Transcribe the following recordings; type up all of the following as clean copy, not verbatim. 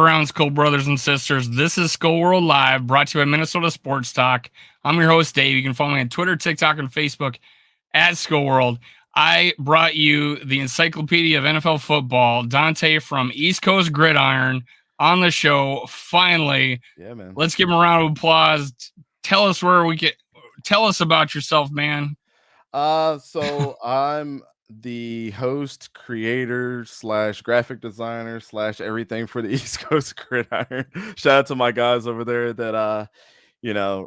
around, Skull brothers and sisters. This is Skull World Live, brought to you by Minnesota Sports Talk. I'm your host, Dave. You can follow me on Twitter, TikTok, and Facebook at Skull World. I brought you the encyclopedia of NFL football, Dante from East Coast Gridiron, on the show. Finally, yeah, man. Let's give him a round of applause. Tell us tell us about yourself, man. So I'm the host, creator / graphic designer / everything for the East Coast Gridiron. Shout out to my guys over there that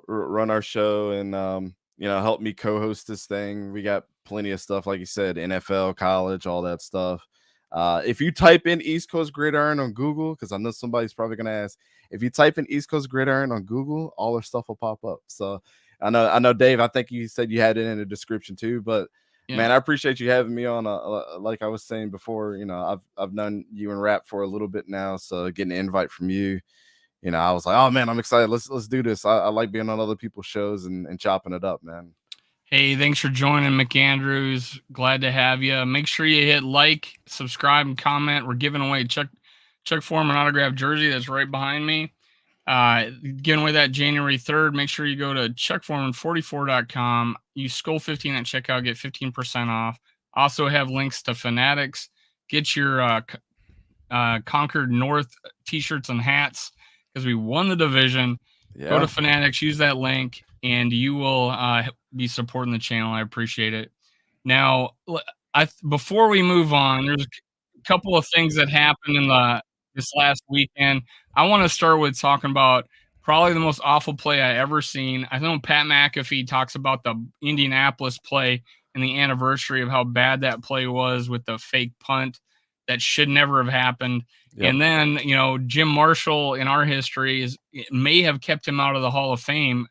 run our show and help me co-host this thing. We got plenty of stuff, like you said, NFL, college, all that stuff. If you type in East Coast Gridiron on Google, because I know somebody's probably gonna ask, if you type in East Coast Gridiron on Google, all our stuff will pop up. So I know, Dave. I think you said you had it in the description too, but yeah. Man, I appreciate you having me on. Like I was saying before, I've known you in rap for a little bit now, so getting an invite from you, I was like, oh man, I'm excited. Let's do this. I like being on other people's shows and chopping it up, man. Hey, thanks for joining, McAndrews. Glad to have you. Make sure you hit like, subscribe, and comment. We're giving away Chuck Foreman autographed jersey that's right behind me. Giving away that January 3rd. Make sure you go to chuckforeman44.com. Use Skull15 at checkout, get 15% off. Also have links to Fanatics. Get your Concord North t-shirts and hats because we won the division. Yeah. Go to Fanatics, use that link, and you will be supporting the channel. I appreciate it. Now, before we move on, there's a couple of things that happened in this last weekend. I want to start with talking about probably the most awful play I ever seen. I know Pat McAfee talks about the Indianapolis play and the anniversary of how bad that play was with the fake punt that should never have happened. Yep. And then, Jim Marshall in our history may have kept him out of the Hall of Fame.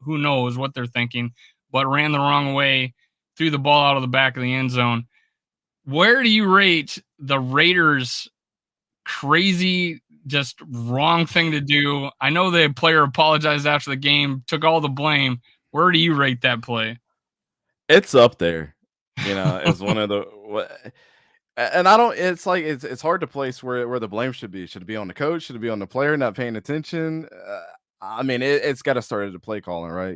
Who knows what they're thinking, but ran the wrong way, threw the ball out of the back of the end zone. Where do you rate the Raiders' crazy, just wrong thing to do? I know the player apologized after the game, took all the blame. Where do you rate that play? It's up there. It's one of the and I don't. It's like it's hard to place where the blame should be. Should it be on the coach? Should it be on the player not paying attention? I mean, it's got to start at the play calling, right?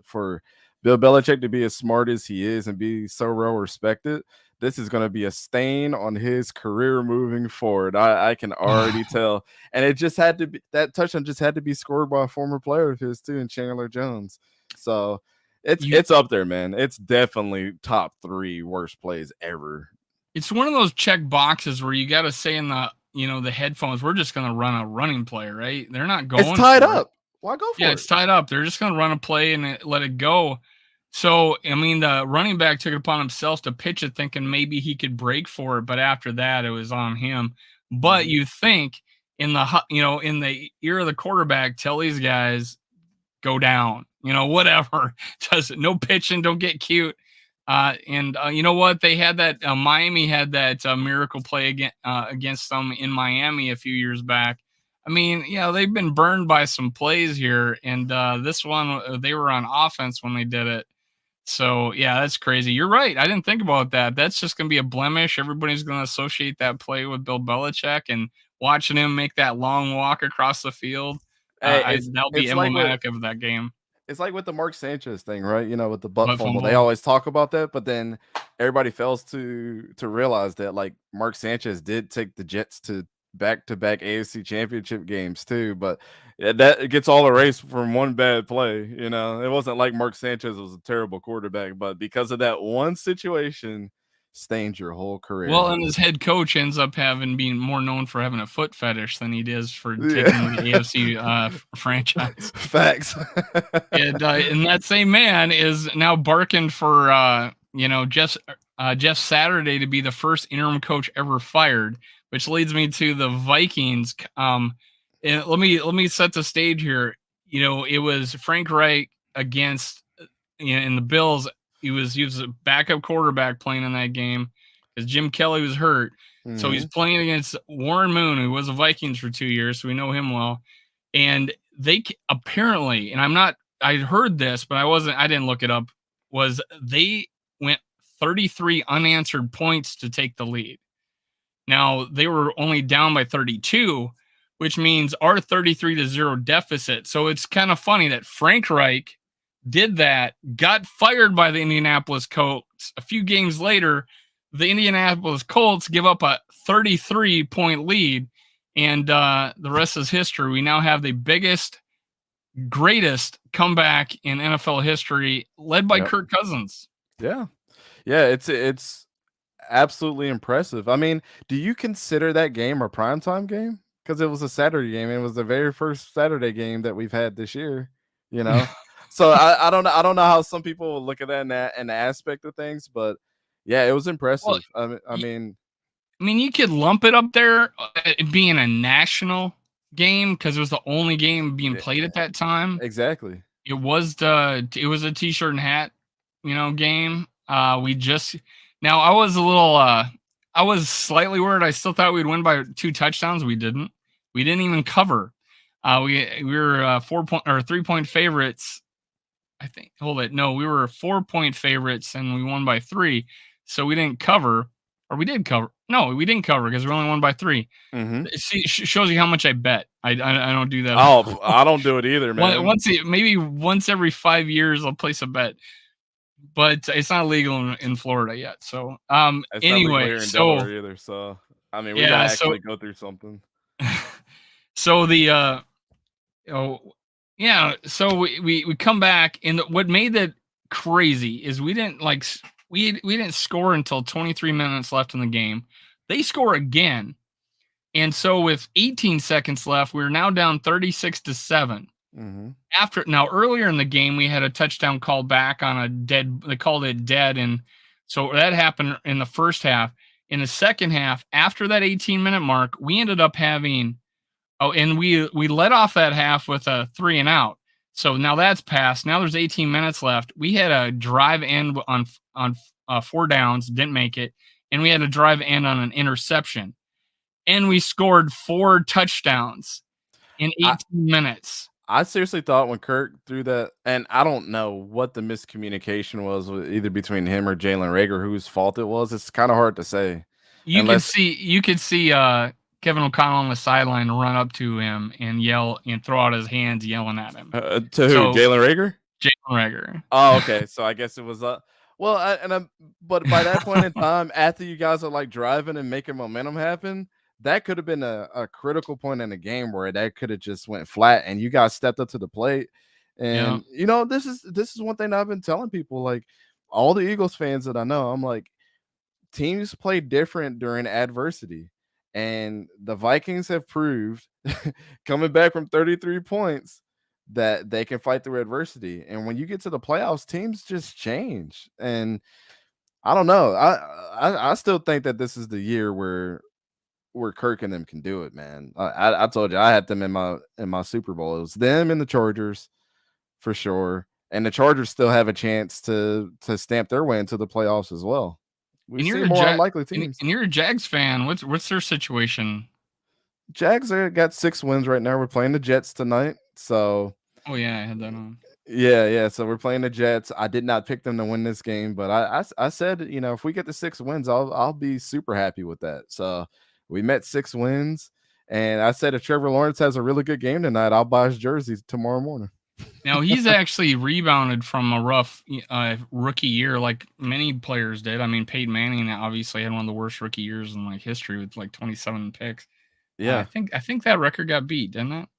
For Bill Belichick to be as smart as he is and be so well respected, this is going to be a stain on his career moving forward. I can already tell. And it just had to be, that touchdown just had to be scored by a former player of his too, in Chandler Jones. So it's up there, man. It's definitely top 3 worst plays ever. It's one of those check boxes where you got to say in the headphones, we're just going to run a running play, right? They're not going. It's tied up. Why go for it? Yeah, it's tied up. They're just going to run a play and let it go. So, I mean, the running back took it upon himself to pitch it thinking maybe he could break for it. But after that, it was on him. But you think in the ear of the quarterback, tell these guys, go down, whatever. No pitching, don't get cute. You know what? They had that Miami had that miracle play against them in Miami a few years back. I mean, they've been burned by some plays here, and this one they were on offense when they did it. So yeah, that's crazy. You're right. I didn't think about that. That's just going to be a blemish. Everybody's going to associate that play with Bill Belichick, and watching him make that long walk across the field. That'll be emblematic of that game. It's like with the Mark Sanchez thing, right? With the butt fumble. They always talk about that, but then everybody fails to realize that like Mark Sanchez did take the Jets to back-to-back AFC championship games too, but that gets all erased from one bad play. It wasn't like Mark Sanchez was a terrible quarterback, but because of that one situation, stains your whole career. Well, and his head coach ends up being more known for having a foot fetish than he is for taking the AFC franchise. Facts. And that same man is now barking for Jeff Saturday to be the first interim coach ever fired, which leads me to the Vikings. And let me set the stage here. It was Frank Reich against in the Bills. He was a backup quarterback playing in that game because Jim Kelly was hurt. Mm-hmm. So he's playing against Warren Moon, who was a Vikings for 2 years, so we know him well. And they apparently, and I heard this, but I didn't look it up, was they went 33 unanswered points to take the lead. Now, they were only down by 32, which means our 33-0 deficit. So it's kind of funny that Frank Reich did that, got fired by the Indianapolis Colts. A few games later, the Indianapolis Colts give up a 33-point lead, and the rest is history. We now have the biggest, greatest comeback in NFL history, led by Kirk Cousins. Yeah. It's absolutely impressive. I mean, do you consider that game a primetime game? Because it was a Saturday game. It was the very first Saturday game that we've had this year. So I don't know. I don't know how some people will look at that in the aspect of things, but yeah, it was impressive. Well, I mean, you could lump it up there being a national game because it was the only game being played at that time. Exactly. It was a t-shirt and hat, game. I was slightly worried. I still thought we'd win by 2 touchdowns. We didn't. We didn't even cover. We were 3-point favorites. I think. Hold it. No, we were 4-point favorites and we won by 3. So we didn't cover, or we did cover. No, we didn't cover because we only won by 3. Mm-hmm. See, shows you how much I bet. I don't do that. Oh, I don't do it either, man. Maybe once every 5 years I'll place a bet, but it's not legal in Florida yet. So it's anyway, not legal here in Delaware either. So I mean, we gotta actually go through something. So so we come back, and what made that crazy is we didn't score until 23 minutes left in the game. They score again. And so with 18 seconds left, we're now down 36-7. Mm-hmm. Now earlier in the game, we had a touchdown called back on a dead. They called it dead, and so that happened in the first half. In the second half, after that 18-minute mark, we ended up having. And we led off that half with a 3 and out. So now that's passed. Now there's 18 minutes left. We had a drive end on 4 downs, didn't make it, and we had a drive end on an interception. And we scored 4 touchdowns in 18 minutes. I seriously thought when Kirk threw that, and I don't know what the miscommunication was either between him or Jalen Reagor, whose fault it was. It's kind of hard to say. You could see Kevin O'Connell on the sideline run up to him and yell and throw out his hands, yelling at him. To who? Jalen Reagor? Jalen Reagor. Oh, okay. So I guess it was but by that point in time, after you guys are like driving and making momentum happen, that could have been a critical point in the game where that could have just went flat and you guys stepped up to the plate. And this is one thing I've been telling people, like all the Eagles fans that I know, I'm like, teams play different during adversity. And the Vikings have proved coming back from 33 points that they can fight through adversity. And when you get to the playoffs, teams just change. And I don't know. I still think that this is the year where Kirk and them can do it, man. I told you I had them in my Super Bowl. It was them and the Chargers for sure. And the Chargers still have a chance to stamp their way into the playoffs as well. We've seen more unlikely teams. And you're a Jags fan. What's their situation? Jags got 6 wins right now. We're playing the Jets tonight. So I had that on. Yeah. So we're playing the Jets. I did not pick them to win this game, but I said, if we get the 6 wins, I'll be super happy with that. So we met 6 wins, and I said if Trevor Lawrence has a really good game tonight, I'll buy his jersey tomorrow morning. Now, he's actually rebounded from a rough rookie year like many players did. I mean, Peyton Manning obviously had one of the worst rookie years in history with 27 picks. Yeah. I think that record got beat, didn't it?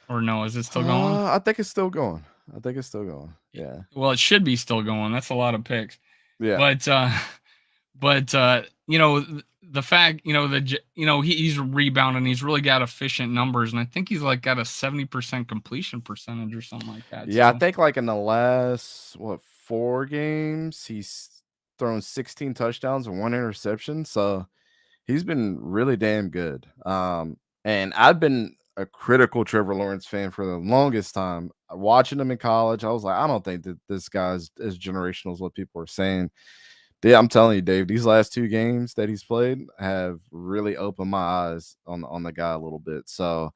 Or no, is it still going? I think it's still going. Yeah. Well, it should be still going. That's a lot of picks. Yeah. But the fact, he's rebounding. He's really got efficient numbers, and I think he's got a 70% completion percentage or something like that. Yeah, so. I think in the last 4 games, he's thrown 16 touchdowns and 1 interception. So he's been really damn good. And I've been a critical Trevor Lawrence fan for the longest time. Watching him in college, I was like, I don't think that this guy's as generational as what people are saying. Yeah, I'm telling you, Dave, these last 2 games that he's played have really opened my eyes on the guy a little bit. So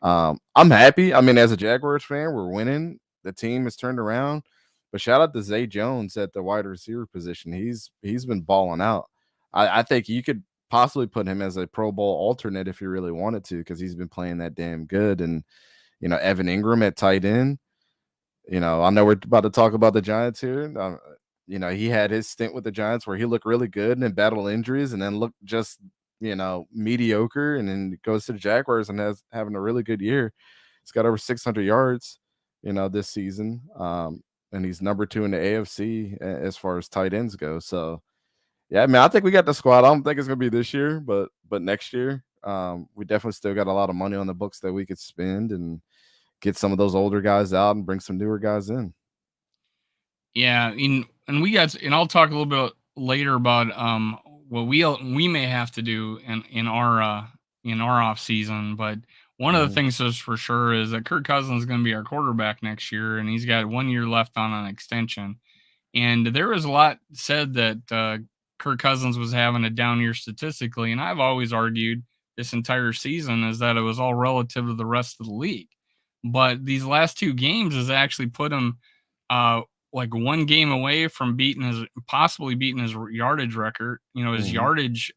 I'm happy. I mean, as a Jaguars fan, we're winning. The team has turned around. But shout out to Zay Jones at the wide receiver position. He's been balling out. I think you could possibly put him as a Pro Bowl alternate if he really wanted to, because he's been playing that damn good. And Evan Ingram at tight end. I know we're about to talk about the Giants here. He had his stint with the Giants where he looked really good and then battled injuries and then looked just, mediocre, and then goes to the Jaguars and having a really good year. He's got over 600 yards, this season. And he's number 2 in the AFC as far as tight ends go. So, yeah, I mean, I think we got the squad. I don't think it's going to be this year, but next year, we definitely still got a lot of money on the books that we could spend and get some of those older guys out and bring some newer guys in. Yeah, and I'll talk a little bit later about what we may have to do in our off season. But one of the things is for sure is that Kirk Cousins is going to be our quarterback next year, and he's got 1 year left on an extension. And there was a lot said that Kirk Cousins was having a down year statistically, and I've always argued this entire season is that it was all relative to the rest of the league. But these last 2 games has actually put him like 1 game away from possibly beating his yardage record. His yardage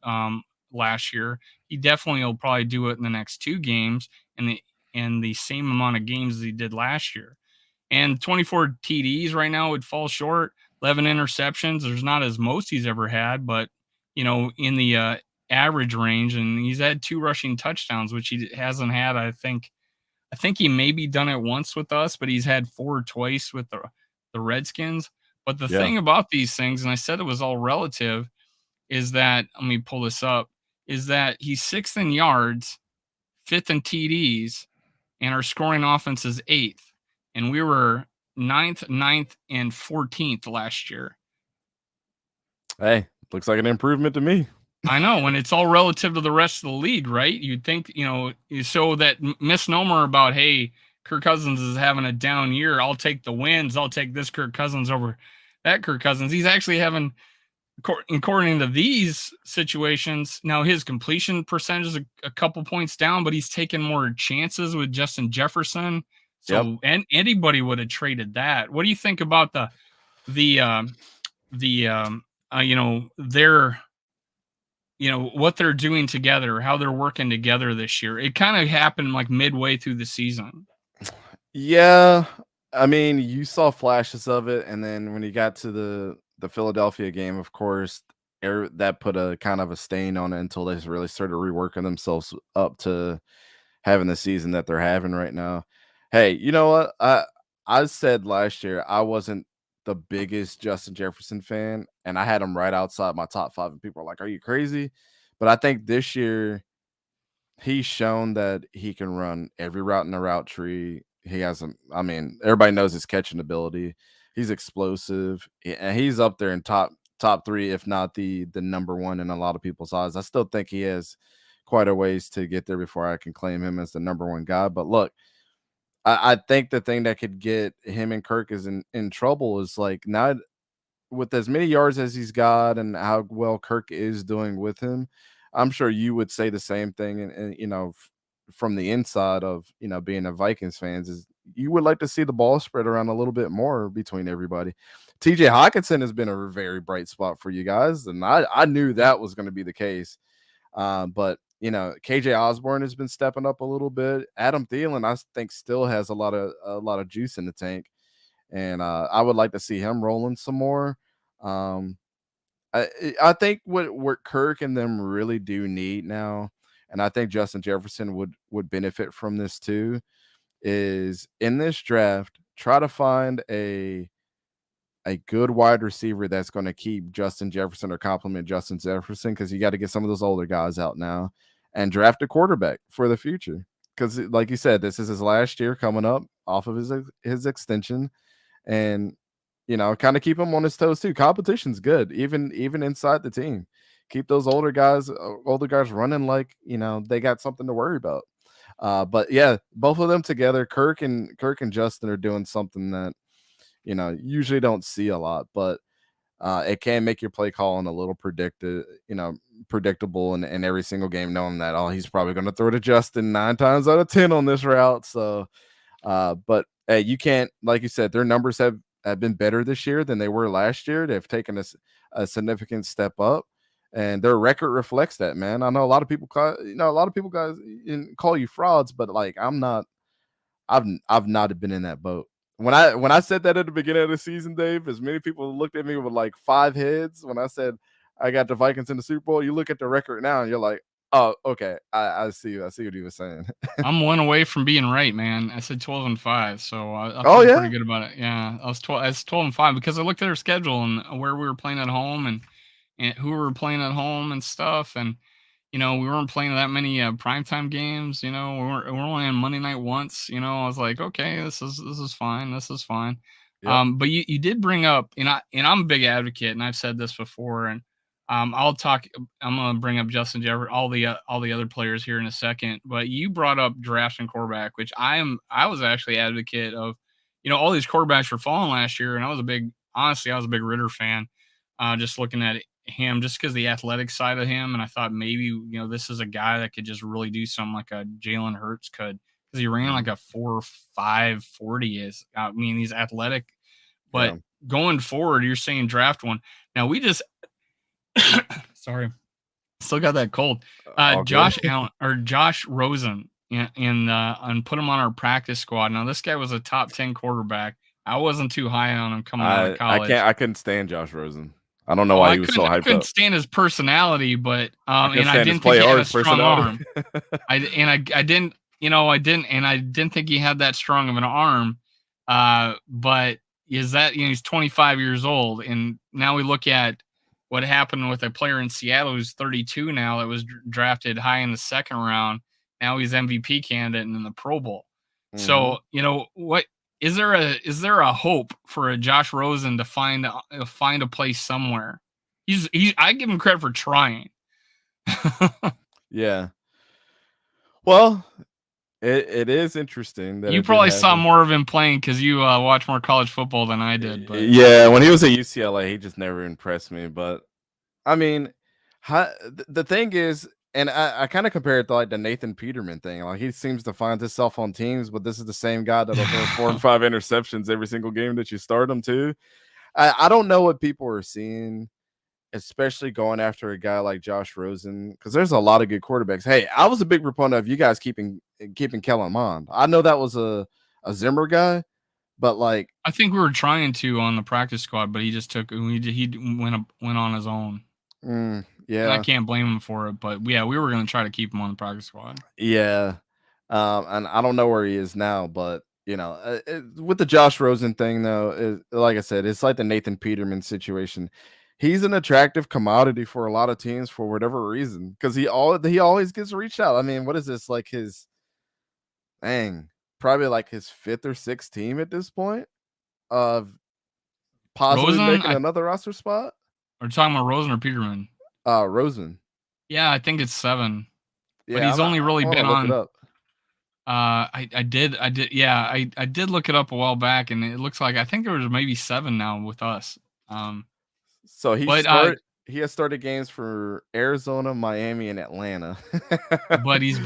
last year. He definitely will probably do it in the next 2 games and the same amount of games as he did last year. And 24 TDs right now would fall short. 11 interceptions. There's not as most he's ever had, but in the average range. And he's had 2 rushing touchdowns, which he hasn't had. I think he maybe done it once with us, but he's had 4 twice with the Redskins. But the thing about these things, and I said it was all relative, is that, let me pull this up, is that he's 6th in yards, 5th in TDs, and our scoring offense is 8th. And we were 9th, and 14th last year. Hey, looks like an improvement to me. I know, and it's all relative to the rest of the league, right? You'd think, so that misnomer about, hey, Kirk Cousins is having a down year, I'll take the wins, I'll take this Kirk Cousins over that Kirk Cousins. He's actually having, according to these situations, now his completion percentage is a couple points down, but he's taking more chances with Justin Jefferson. So and anybody would have traded that. What do you think about what they're doing together, how they're working together this year? It kind of happened like midway through the season. Yeah, I mean, you saw flashes of it, and then when you got to the Philadelphia game, of course, that put a kind of a stain on it until they really started reworking themselves up to having the season that they're having right now. Hey, you know what? I said last year I wasn't the biggest Justin Jefferson fan, and I had him right outside my top 5, and people are like, "Are you crazy?" But I think this year he's shown that he can run every route in the route tree. He has I mean, everybody knows his catching ability. He's explosive, and he's up there in top 3, if not the number 1 in a lot of people's eyes. I still think he has quite a ways to get there before I can claim him as the number 1 guy. But look, I think the thing that could get him and Kirk is in trouble is like, not with as many yards as he's got and how well Kirk is doing with him. I'm sure you would say the same thing, and from the inside of being a Vikings fans, is you would like to see the ball spread around a little bit more between everybody. TJ Hawkinson has been a very bright spot for you guys, and I knew that was going to be the case. But KJ Osborne has been stepping up a little bit. Adam Thielen, I think, still has a lot of juice in the tank, and I would like to see him rolling some more. I think what Kirk and them really do need now, and I think Justin Jefferson would benefit from this too, is in this draft, try to find a good wide receiver that's going to keep Justin Jefferson or complement Justin Jefferson, because you got to get some of those older guys out now, and draft a quarterback for the future. Because like you said, this is his last year coming up off of his extension, and kind of keep him on his toes too. Competition's good, even inside the team. Keep those older guys running like they got something to worry about. But yeah, both of them together, Kirk and Justin, are doing something that usually don't see a lot, but it can make your play calling a little predictable in every single game, knowing that he's probably going to throw to Justin 9 times out of 10 on this route. So, but hey, you can't, like you said, their numbers have been better this year than they were last year. They've taken a significant step up, and their record reflects that, man. I know a lot of people guys call you frauds, but like I've not been in that boat. When I said that at the beginning of the season, Dave, as many people looked at me with like 5 heads when I said I got the Vikings in the Super Bowl. You look at the record now and you're like, oh, okay, I see. I see what he was saying. I'm one away from being right, man. I said 12-5, so I Oh feel yeah, pretty good about it. Yeah, I was 12-5 because I looked at our schedule and where we were playing at home and who we were playing at home and stuff, and we weren't playing that many primetime games. We're only on Monday night once. I was like, okay, this is fine. This is fine. yep. But you did bring up, and I'm a big advocate, and I've said this before, and I'll talk. I'm gonna bring up Justin Jefferson, all the other players here in a second. But you brought up draft and quarterback, which I was actually advocate of. All these quarterbacks were falling last year, and I was a big Ritter fan. Just looking at him, just because the athletic side of him, and I thought maybe this is a guy that could just really do something like a Jalen Hurts could, because he ran like a 4.5 40. I mean, he's athletic, but Yeah. going forward, you're saying draft one. Now we just sorry, still got that cold. All good. Josh Allen or Josh Rosen, and put him on our practice squad. Now this guy was a top 10 quarterback. I wasn't too high on him coming out of college. I couldn't stand Josh Rosen. I don't know Oh, why I he was so couldn't I hyped couldn't up. stand his personality, but I couldn't and I stand his didn't think play he or had a his strong personality. arm. I didn't think he had that strong of an arm. But is that he's 25 years old, and now we look at what happened with a player in Seattle who's 32 now that was drafted high in the second round. Now he's MVP candidate and in the Pro Bowl. Mhm. So what is there a hope for a Josh Rosen to find a place somewhere? I give him credit for trying. Yeah. Well, it is interesting that You it did probably saw happen. more of him playing because you watch more college football than I did. But Yeah, when he was at UCLA, he just never impressed me. But I mean, the thing is, and I kind of compare it to like the Nathan Peterman thing. Like he seems to find himself on teams, but this is the same guy that'll throw 4 and 5 interceptions every single game that you start him to. I don't know what people are seeing, especially going after a guy like Josh Rosen, because there's a lot of good quarterbacks. Hey, I was a big proponent of you guys keeping Kellen Mond. I know that was a Zimmer guy, but like, I think we were trying to on the practice squad, but he just went on his own, and I yeah, can't blame him for it. But yeah, we were going to try to keep him on the practice squad. yeah. And I don't know where he is now, but with the Josh Rosen thing, though, like I said, it's like the Nathan Peterman situation. He's an attractive commodity for a lot of teams for whatever reason, because he always gets reached out. I mean, what is this, like his dang, probably like his 5th or 6th team at this point of possibly Rosen, making another roster spot? we're talking about Rosen or Peterman. Rosen. Yeah, I think it's 7, but Yeah, he's only I really wanna been look it on. up. Yeah, I did look it up a while back, and it looks like I think there was maybe 7 now with us. Um, So but he has started games for Arizona, Miami, and Atlanta. but he's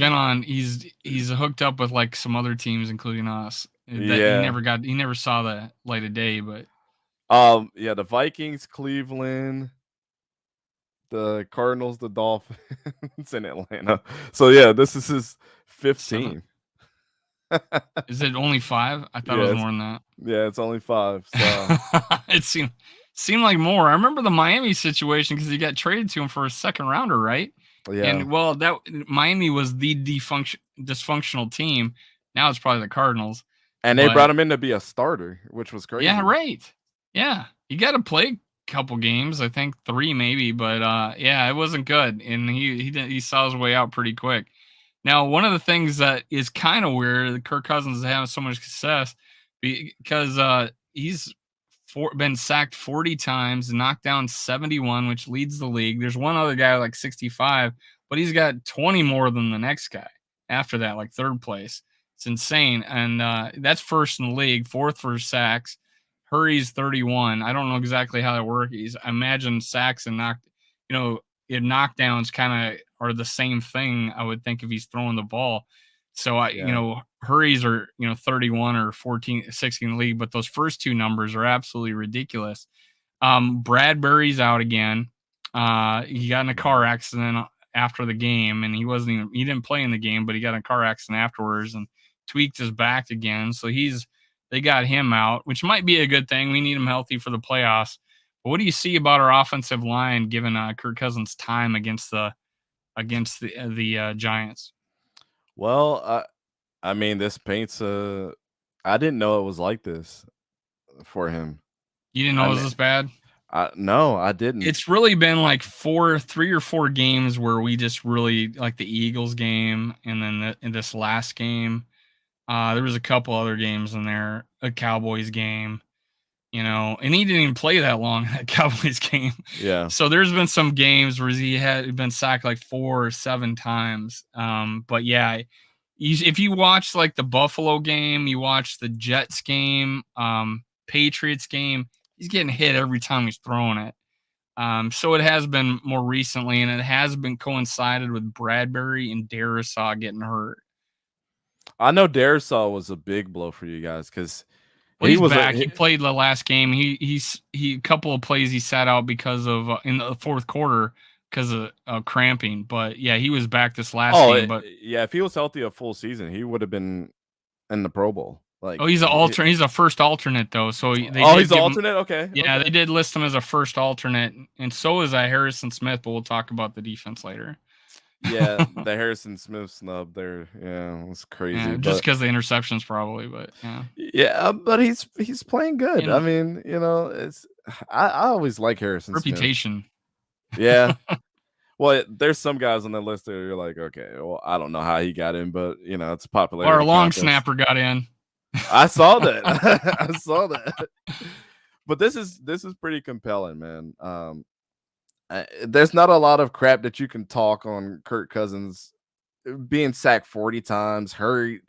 hooked up with like some other teams, including us. That Yeah. he never saw the light of day. But Yeah, the Vikings, Cleveland, the Cardinals, the Dolphins, and Atlanta. So yeah, this is his 5th 7, team. is it only 5? I thought it was Yes. more than that. Yeah, it's only 5. So It seemed like more. I remember the Miami situation because he got traded to him for a second rounder, right? yeah. And well, that Miami was the dysfunctional team. Now it's probably the Cardinals. And they brought But him in to be a starter, which was yeah, crazy. right. Yeah, he got to play a couple games. I think 3 maybe, but yeah, it wasn't good, and he saw his way out pretty quick. Now, one of the things that is kind of weird, that Kirk Cousins is having so much success because he's been sacked 40 times, knocked down 71, which leads the league. There's one other guy like 65, but he's got 20 more than the next guy after that, like third place. It's insane. And that's first in the league, fourth for sacks. Hurry's 31. I don't know exactly how that works. I imagine sacks and knockdowns kind of are the same thing, I would think, if he's throwing the ball. So Yeah. Hurries are 31 or 14, 16 in the league, but those first two numbers are absolutely ridiculous. Bradbury's out again. He got in a car accident after the game, and he didn't play in the game, but he got in a car accident afterwards and tweaked his back again. So they got him out, which might be a good thing. We need him healthy for the playoffs. But what do you see about our offensive line given Kirk Cousins' time against the Giants? Well, I mean, this paints a. I didn't know it was like this for him. You didn't know it was this bad? No, I didn't. It's really been like 3 or 4 games where we just really like the Eagles game, and then in this last game, there was a couple other games in there, a Cowboys game, and he didn't even play that long in that Cowboys game. Yeah. So there's been some games where he had been sacked like 4 or 7 times. But yeah, if you watch like the Buffalo game, you watch the Jets game, Patriots game, he's getting hit every time he's throwing it. So it has been more recently, and it has been coincided with Bradbury and Darisaw getting hurt. I know Darisaw was a big blow for you guys because he's back. He played the last game. He a couple of plays he sat out because of in the fourth quarter because of cramping. But yeah, he was back this last game. But yeah, if he was healthy a full season, he would have been in the Pro Bowl. Like, he's an alternate. He's a first alternate though. So he's an alternate. Okay. Yeah, okay. They did list him as a first alternate, and so is Harrison Smith. But we'll talk about the defense later. Yeah, the Harrison Smith snub there. Yeah, it's crazy. Yeah, just because the interceptions, probably. But yeah. Yeah, but he's playing good. I mean, it's I always like Harrison reputation. Smith. Yeah. Well, there's some guys on that list that you're like, okay, well, I don't know how he got in, but it's a popularity. Or a long snapper got in. I saw that. I saw that. But this is pretty compelling, man. There's not a lot of crap that you can talk on Kirk Cousins being sacked 40 times, hurried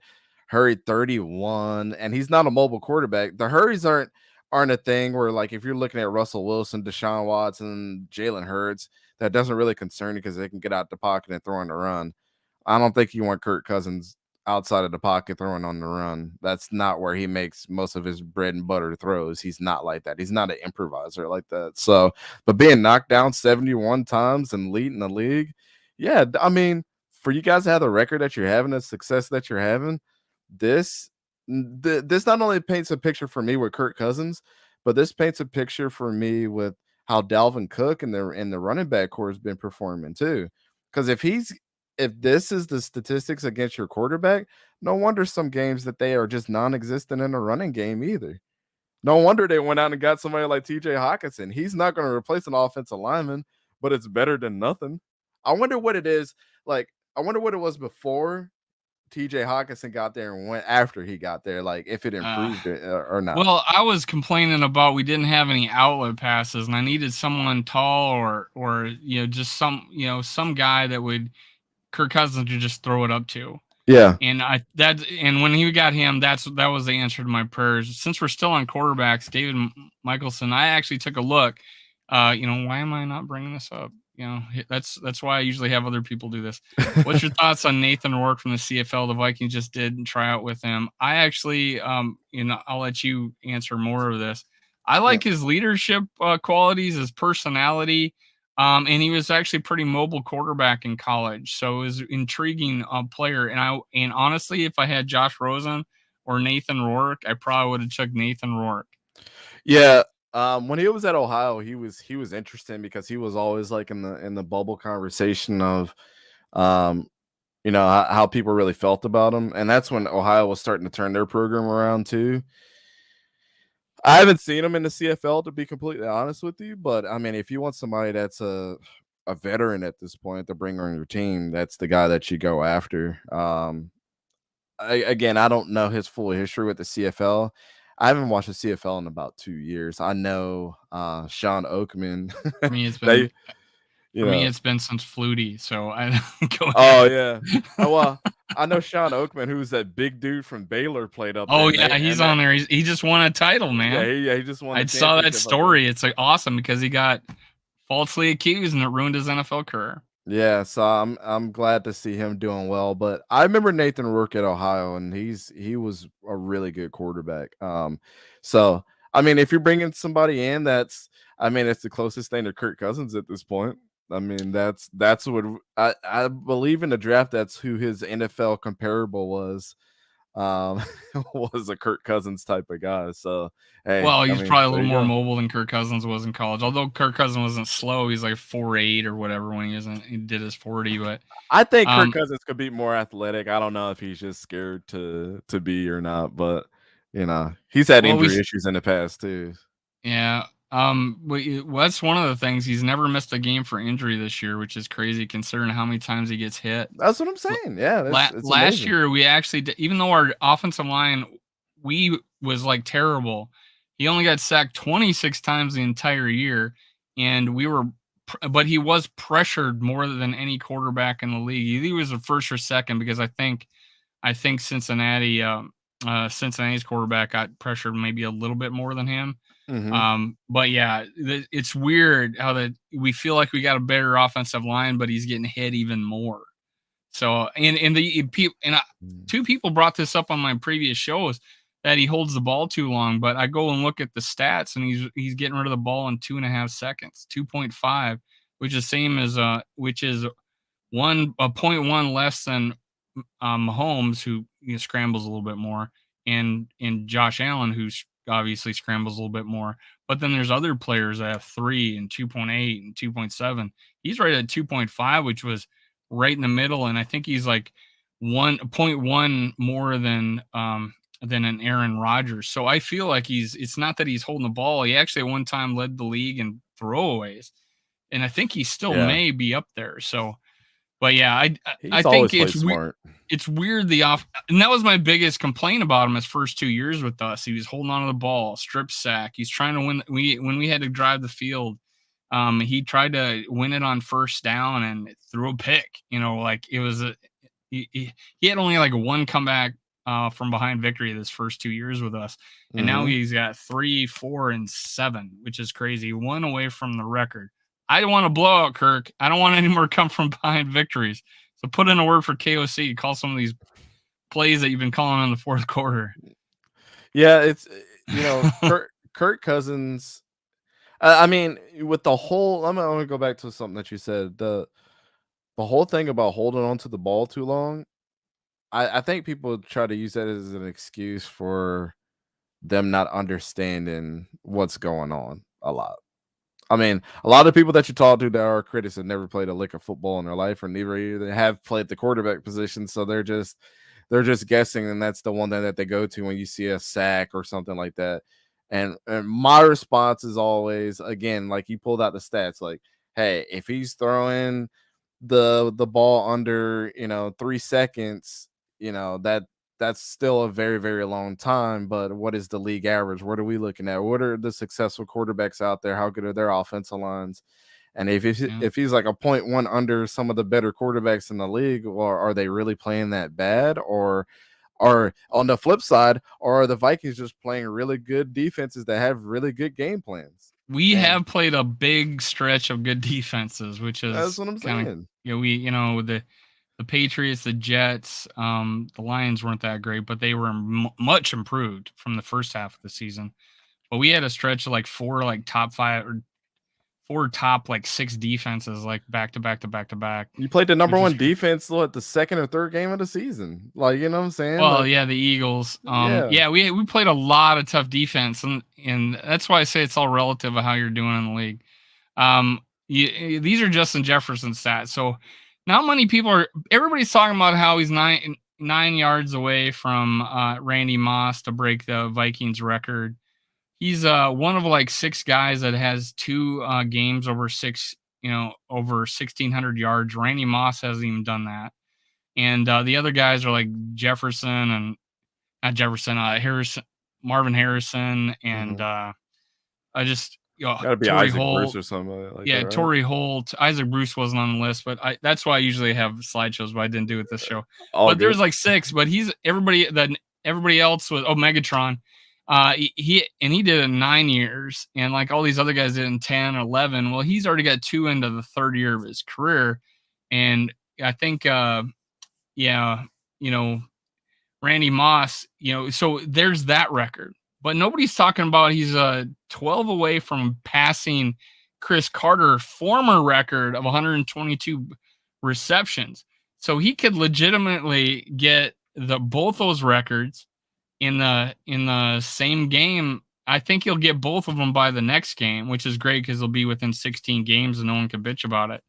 31, and he's not a mobile quarterback. The hurries aren't a thing where, like, if you're looking at Russell Wilson, Deshaun Watson, Jalen Hurts, that doesn't really concern you because they can get out the pocket and throw on the run. I don't think you want Kirk Cousins outside of the pocket throwing on the run. That's not where he makes most of his bread and butter throws. He's not like that. He's not an improviser like that. So, but being knocked down 71 times and leading the league, yeah, I mean, for you guys to have the record that you're having, the success that you're having, this not only paints a picture for me with Kirk Cousins, but this paints a picture for me with how Dalvin Cook and the running back core has been performing too. Because if this is the statistics against your quarterback, no wonder some games that they are just non-existent in the running game either. No wonder they went out and got somebody like TJ Hawkinson. He's not going to replace an offensive lineman, but it's better than nothing. I wonder what it is. Like, I wonder what it was before TJ Hawkinson got there and went after he got there, like if it improved it or not. Well, I was complaining about we didn't have any outlet passes, and I needed someone tall or just some guy that would Kirk Cousins to just throw it up to. Yeah. And when he got him, that was the answer to my prayers. Since we're still on quarterbacks, David Michelson, I actually took a look. Why am I not bringing this up? That's why I usually have other people do this. What's your thoughts on Nathan Rourke from the CFL? The Vikings just did try out with him. I actually, I'll let you answer more of this. I like his leadership qualities, his personality, and he was actually pretty mobile quarterback in college. So it was an intriguing player. And honestly, if I had Josh Rosen or Nathan Rourke, I probably would have took Nathan Rourke. Yeah. When he was at Ohio, he was interesting because he was always like in the bubble conversation of, how people really felt about him, and that's when Ohio was starting to turn their program around too. I haven't seen him in the CFL, to be completely honest with you, but I mean, if you want somebody that's a veteran at this point to bring on your team, that's the guy that you go after. Again, I don't know his full history with the CFL. I haven't watched the CFL in about 2 years. I know Sean Oakman. I mean, it's been it's been since Flutie, so I go ahead. Oh yeah. Well, I know Sean Oakman, who's that big dude from Baylor, played up there. Oh yeah, he's on there. He just won a title, man. Yeah, he just won. I saw that story. It's like awesome because he got falsely accused and it ruined his NFL career. Yeah, so I'm glad to see him doing well. But I remember Nathan Rourke at Ohio, and he was a really good quarterback. So I mean, if you're bringing somebody in, it's the closest thing to Kirk Cousins at this point. I mean, that's what I believe in the draft. That's who his NFL comparable was. Was a Kirk Cousins type of guy. So, hey, Well, I he's mean, probably a there little you more go. mobile than Kirk Cousins was in college. Although Kirk Cousins wasn't slow, he's like 4.8 or whatever when he did his 40. But I think Kirk um, Cousins could be more athletic. I don't know if he's just scared to be or not, but he's had well, injury issues in the past too. yeah. Well, that's one of the things. He's never missed a game for injury this year, which is crazy considering how many times he gets hit. That's what I'm saying. Yeah, it's Last amazing. year we actually even though our offensive line we was like terrible, he only got sacked 26 times the entire year, and but he was pressured more than any quarterback in the league. He was the first or second because I think Cincinnati's quarterback got pressured maybe a little bit more than him. Mm-hmm. But yeah, it's weird how that we feel like we got a better offensive line, but he's getting hit even more. So, and the people and two people brought this up on my previous shows that he holds the ball too long. But I go and look at the stats, and he's getting rid of the ball in 2.5 seconds, 2.5, which is same as which is 0.1 less than Mahomes, who scrambles a little bit more, and Josh Allen, who obviously scrambles a little bit more. But then there's other players that have 3 and 2.8 and 2.7. He's right at 2.5, which was right in the middle, and I think he's like 1.1 more than an Aaron Rodgers. So I feel like it's not that he's holding the ball. He actually at one time led the league in throwaways, and I think he still Yeah, may be up there. So, but yeah, I he's think always played smart. it's weird and that was my biggest complaint about him his first 2 years with us. He was holding on to the ball, strip sack. He's trying to win. When we had to drive the field, he tried to win it on first down and threw a pick. Like it was he had only like one comeback from behind victory this first 2 years with us, and now Mm-hmm. he's got 3, 4, and 7, which is crazy. One away from the record. I don't want to blow out Kirk. I don't want any more come from behind victories. So put in a word for KOC. Call some of these plays that you've been calling in the fourth quarter. Yeah, it's Kirk Cousins. I mean, with the whole, I'm gonna go back to something that you said. The whole thing about holding on to the ball too long. I think people try to use that as an excuse for them not understanding what's going on a lot. I mean, a lot of people that you talk to that are critics have never played a lick of football in their life, or neither either have played the quarterback position, so they're just guessing, and that's the one thing that they go to when you see a sack or something like that. And my response is always, again, like you pulled out the stats, like, hey, if he's throwing the ball under 3 seconds, that's still a very, very long time. But what is the league average? What are we looking at? What are the successful quarterbacks out there? How good are their offensive lines? And Yeah. if he's like a 0.1 under some of the better quarterbacks in the league, or are they really playing that bad? Or on the flip side, or are the Vikings just playing really good defenses that have really good game plans? We And have played a big stretch of good defenses, which that's is what I'm kind of saying. with the Patriots, the Jets, the Lions weren't that great, but they were much improved from the first half of the season. But we had a stretch of like top 5 or 4 top like 6 defenses like back to back to back to back, You played the number which is one defense at the second or third game of the season. Like, you know what I'm saying? well, Like, yeah, the Eagles. yeah. Yeah, we played a lot of tough defense, and that's why I say it's all relative of how you're doing in the league. These are Justin Jefferson stats. So not many people are. Everybody's talking about how he's 9 yards away from Randy Moss to break the Vikings record. He's one of like 6 guys that has 2 games over 1,600 yards. Randy Moss hasn't even done that, and the other guys are like Jefferson and not Jefferson, Harrison, Marvin Harrison, and Mhm. I just Gotta be Torrey Isaac Bruce Holt. or something like Yeah, that, right? Torrey Holt. Isaac Bruce wasn't on the list, but that's why I usually have slideshows, but I didn't do it this show. All But there was good. like 6, but everybody else was Megatron. He did it in 9 years, and like all these other guys did in 10 or 11. Well, he's already got 2 into the third year of his career, and I think yeah, you know Randy Moss, so there's that record. but nobody's talking about he's 12 away from passing Chris Carter's former record of 122 receptions. So he could legitimately get both those records in the same game. I think he'll get both of them by the next game, which is great because they'll be within 16 games and no one can bitch about it.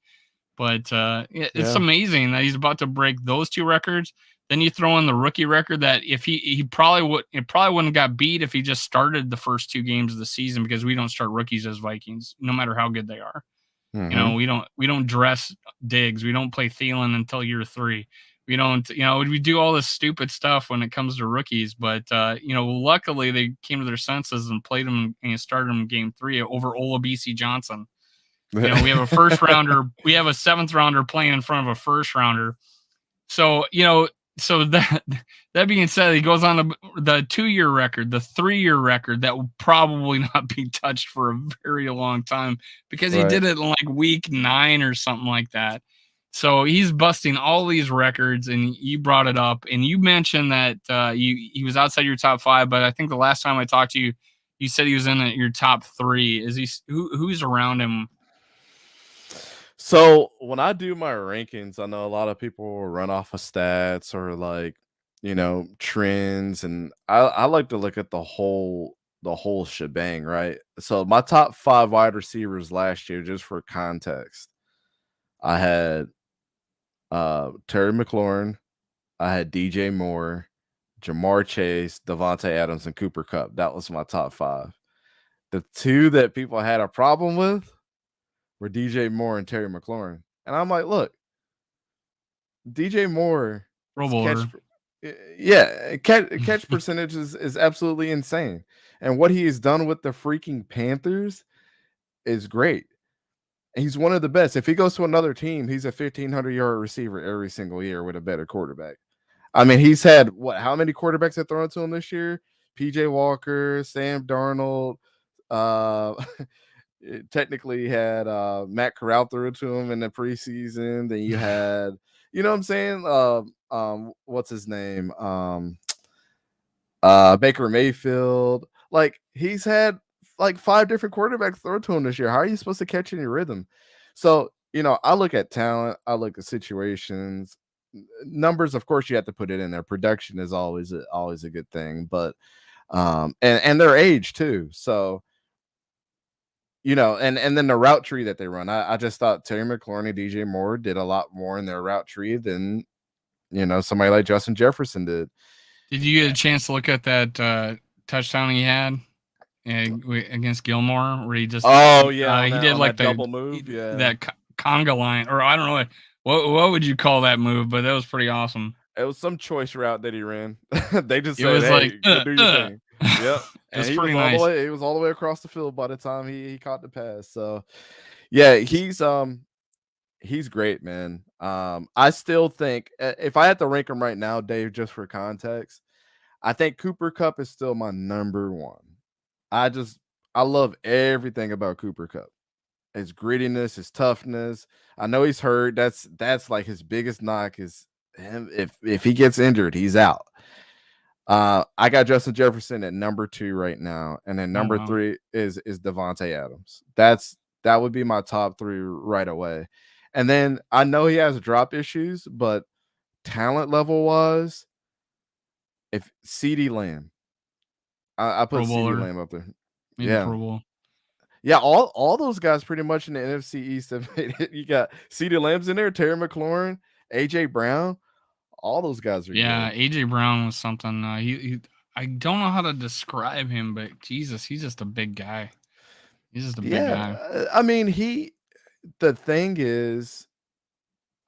But it's amazing that he's about to break those two records. Then you throw in the rookie record that if he probably wouldn't have got beat if he just started the first two games of the season, because we don't start rookies as Vikings, no matter how good they are. Mm-hmm. You know, we don't dress Diggs. We don't play Thielen until year 3. We don't, we do all this stupid stuff when it comes to rookies. But, luckily they came to their senses and played him and started him in game 3 over Olabisi Johnson. We have a first rounder. We have a 7th rounder playing in front of a first rounder. So, so that being said, he goes on the 2-year record, the 3-year record that will probably not be touched for a very long time because he did it in like week 9 or something like that. So he's busting all these records, and you brought it up, and you mentioned that he was outside your top 5, but I think the last time I talked to you, you said he was in your top 3. Is he who's around him? So when I do my rankings, I know a lot of people will run off of stats or like, trends, and I like to look at the whole shebang, right? So my top 5 wide receivers last year, just for context, I had Terry McLaurin, I had DJ Moore, Jamar Chase, Devontae Adams, and Cooper Kupp. That was my top 5. The 2 that people had a problem with were DJ Moore and Terry McLaurin. And I'm like, look, DJ Moore catch percentage is absolutely insane. And what he has done with the freaking Panthers is great. He's one of the best. If he goes to another team, he's a 1,500-yard receiver every single year with a better quarterback. I mean, he's had how many quarterbacks have thrown to him this year? PJ Walker, Sam Darnold, technically had Matt Corral threw it to him in the preseason. Then you had, you know what I'm saying? What's his name? Baker Mayfield. Like, he's had like 5 different quarterbacks throw to him this year. How are you supposed to catch any rhythm? So, I look at talent, I look at situations, numbers. Of course, you have to put it in there. Production is always a good thing, but and their age too. So, and then the route tree that they run. I just thought Terry McLaurin and DJ Moore did a lot more in their route tree than, somebody like Justin Jefferson did. Did you get a chance to look at that touchdown he had against Gilmore, where he just he did like the double move, that conga line, or I don't know what would you call that move, but that was pretty awesome. It was some choice route that he ran. They just said, was "Hey, like, go do your thing." Yep, and he was nice. He was all the way across the field by the time he caught the pass. So, yeah, he's great, man. I still think if I had to rank him right now, Dave, just for context, I think Cooper Kupp is still my number 1. I love everything about Cooper Kupp. His grittiness, his toughness. I know he's hurt. That's like his biggest knock is him. If he gets injured, he's out. I got Justin Jefferson at number 2 right now, and then number 3 is Devontae Adams. That would be my top 3 right away. And then I know he has drop issues, but talent level wise, if CeeDee Lamb, I put CeeDee Lamb up there. Pro Bowl. Yeah, all those guys pretty much in the NFC East have made it. You got CeeDee Lamb's in there, Terry McLaurin, AJ Brown. All those guys are good. AJ Brown was something. He I don't know how to describe him, but Jesus, he's just a big guy. He's just a big guy. I mean, the thing is,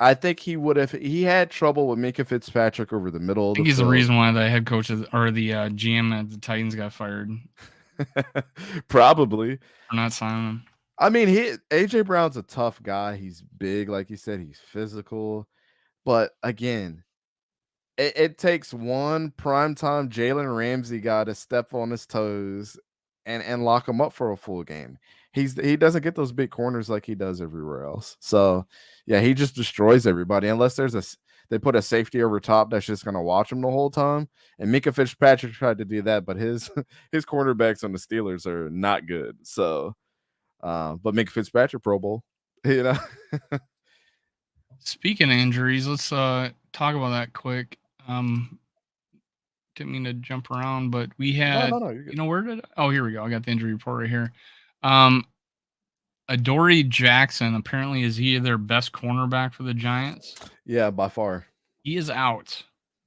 I think he had trouble with Minkah Fitzpatrick over the middle of the field. He's the reason why the head coach or the GM at the Titans got fired. Probably. For not signing him. I mean, AJ Brown's a tough guy. He's big, like you said, he's physical. But again, it takes one primetime Jalen Ramsey guy to step on his toes and lock him up for a full game. He doesn't get those big corners like he does everywhere else. So yeah, he just destroys everybody unless there's they put a safety over top that's just going to watch him the whole time. And Minka Fitzpatrick tried to do that, but his his cornerbacks on the Steelers are not good. So, but Minka Fitzpatrick Pro Bowl, you know. Speaking of injuries, let's talk about that quick. Didn't mean to jump around, but we had, No, you're good. where did? Oh, here we go. I got the injury report right here. Adoree Jackson apparently is he their best cornerback for the Giants. Yeah, by far. He is out.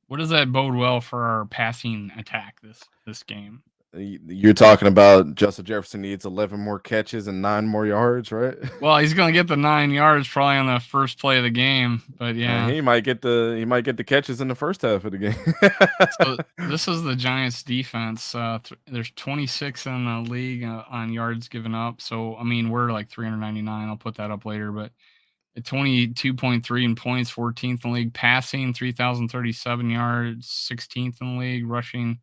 What does that bode well for our passing attack this game? You're talking about Justin Jefferson needs 11 more catches and 9 more yards, right? Well, he's going to get the 9 yards probably on the first play of the game, but yeah, he might get the catches in the first half of the game. So this is the Giants' defense. There's 26 in the league on yards given up. So I mean, we're like 399. I'll put that up later, but 22.3 in points, 14th in the league, passing 3,037 yards, 16th in the league, rushing.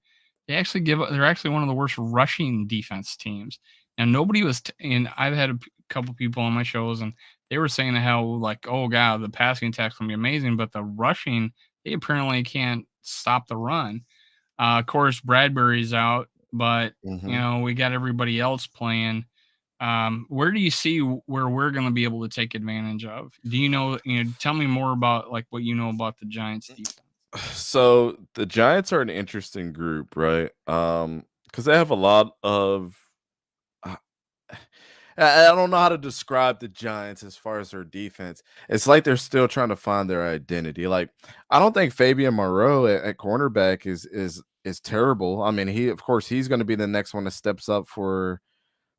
They're actually one of the worst rushing defense teams. And nobody was, and I've had a couple people on my shows, and they were saying how like, oh god, the passing attack's gonna be amazing, but the rushing, they apparently can't stop the run. Of course, Bradbury's out, but we got everybody else playing. Where do you see where we're going to be able to take advantage of? Do you know? Tell me more about like what you know about the Giants defense. So the Giants are an interesting group, right? Because they have a lot of. I don't know how to describe the Giants as far as their defense. It's like they're still trying to find their identity. Like I don't think Fabian Moreau at cornerback is terrible. I mean, of course he's going to be the next one that steps up for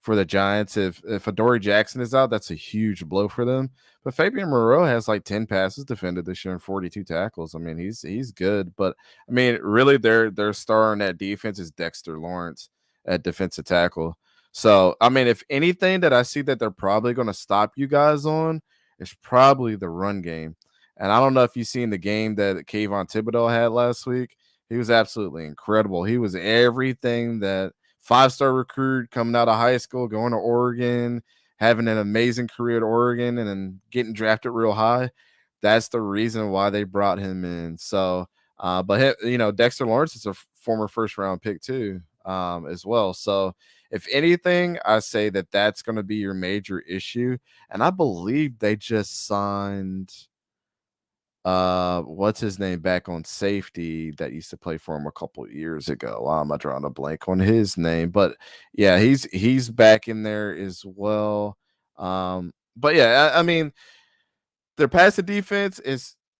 the Giants. If Adoree Jackson is out, that's a huge blow for them. But Fabian Moreau has like 10 passes defended this year and 42 tackles. I mean, he's good. But I mean, really their star on that defense is Dexter Lawrence at defensive tackle. So I mean, if anything that I see that they're probably going to stop you guys on, it's probably the run game. And I don't know if you've seen the game that Kayvon Thibodeau had last week. He was absolutely incredible. He was everything that 5-star recruit coming out of high school, going to Oregon, having an amazing career at Oregon, and then getting drafted real high. That's the reason why they brought him in. So, but Dexter Lawrence is a former first-round pick too, as well. So, if anything, I say that that's going to be your major issue. And I believe they just signed what's his name back on safety that used to play for him a couple of years ago. Why am I drawing a blank on his name? But yeah, he's back in there as well. But yeah, I mean, their passing defense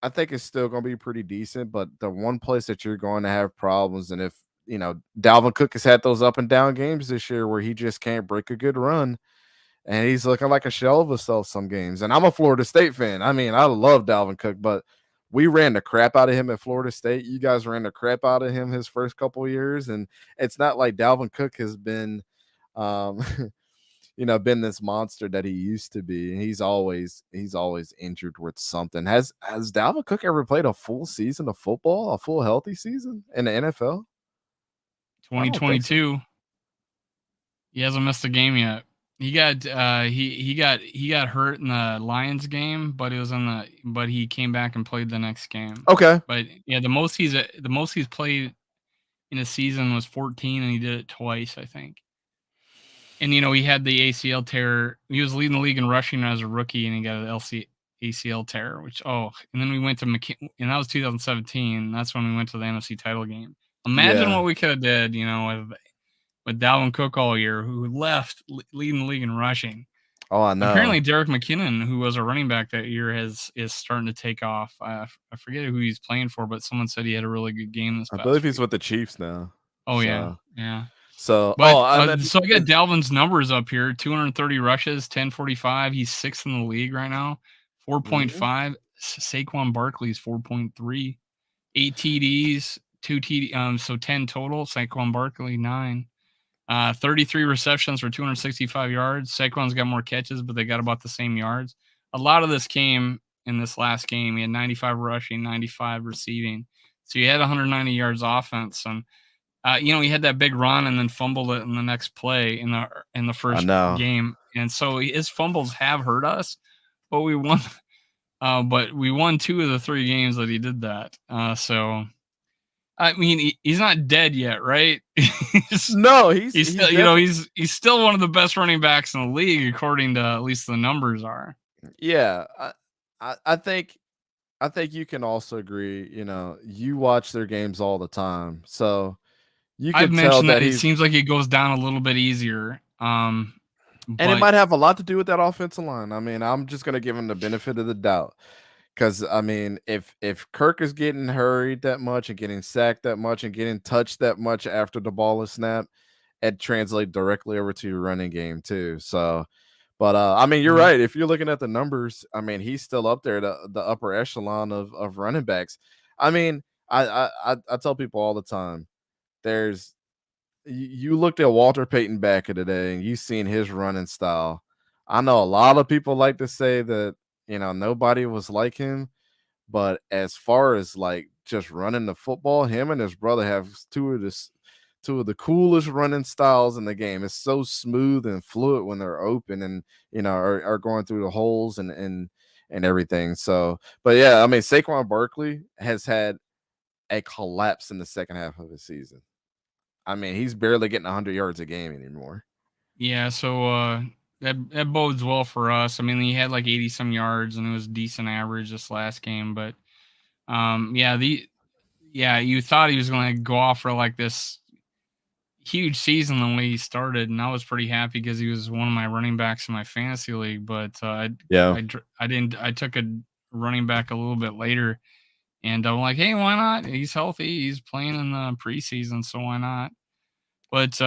I think it's still going to be pretty decent. But the one place that you're going to have problems, and if Dalvin Cook has had those up and down games this year where he just can't break a good run. And he's looking like a shell of himself some games. And I'm a Florida State fan. I mean, I love Dalvin Cook, but we ran the crap out of him at Florida State. You guys ran the crap out of him his first couple of years. And it's not like Dalvin Cook has been, been this monster that he used to be. And he's always injured with something. Has Dalvin Cook ever played a full season of football, a full healthy season in the NFL? 2022. He hasn't missed a game yet. He got he got hurt in the Lions game, but he came back and played the next game. Okay. But yeah, the most he's played in a season was 14, and he did it twice, I think. And he had the ACL tear. He was leading the league in rushing as a rookie, and he got an ACL tear. And then we went to and that was 2017. That's when we went to the NFC title game. Imagine what we could have did, with Dalvin Cook all year, who left leading the league in rushing. Oh, I know. Apparently, Derek McKinnon, who was a running back that year, is starting to take off. I forget who he's playing for, but someone said he had a really good game this past I believe week. he's with the Chiefs now. Oh, so. Yeah. So, so I got Dalvin's numbers up here: 230 rushes, 1045. He's 6th in the league right now. 4.5. Saquon Barkley's 4.3. 8 TDs, 2 TD. So 10 total. Saquon Barkley 9. 33 receptions for 265 yards. Saquon's got more catches, but they got about the same yards. A lot of this came in this last game. He had 95 rushing, 95 receiving. So he had 190 yards offense, and he had that big run and then fumbled it in the next play in the first game. And so his fumbles have hurt us, but we won But we won 2 of the 3 games that he did that. So I mean, he's not dead yet, right? No, he's he's still, definitely he's still one of the best running backs in the league, according to at least the numbers are. yeah. I think you can also agree. You watch their games all the time, so you I've could tell mentioned that that it he's, seems like it goes down a little bit easier. and it But might have a lot to do with that offensive line. I mean, I'm just gonna give him the benefit of the doubt. Because I mean, if Kirk is getting hurried that much and getting sacked that much and getting touched that much after the ball is snapped, it translates directly over to your running game too. So, but I mean, you're right. If you're looking at the numbers, I mean, he's still up there, the upper echelon of running backs. I mean, I tell people all the time, there's you looked at Walter Payton back in the day and you seen his running style. I know a lot of people like to say that nobody was like him, but as far as like just running the football, him and his brother have two of the coolest running styles in the game. It's so smooth and fluid when they're open and are going through the holes and everything. So, but yeah, I mean Saquon Barkley has had a collapse in the second half of the season. I mean, he's barely getting 100 yards a game anymore. yeah, so that bodes well for us. I mean, he had like 80 some yards and it was decent average this last game, but you thought he was going to go off for like this huge season the way he started, and I was pretty happy because he was one of my running backs in my fantasy league. But Yeah. I didn't. I took a running back a little bit later, and I'm like, hey, why not? He's healthy. He's playing in the preseason, so why not? But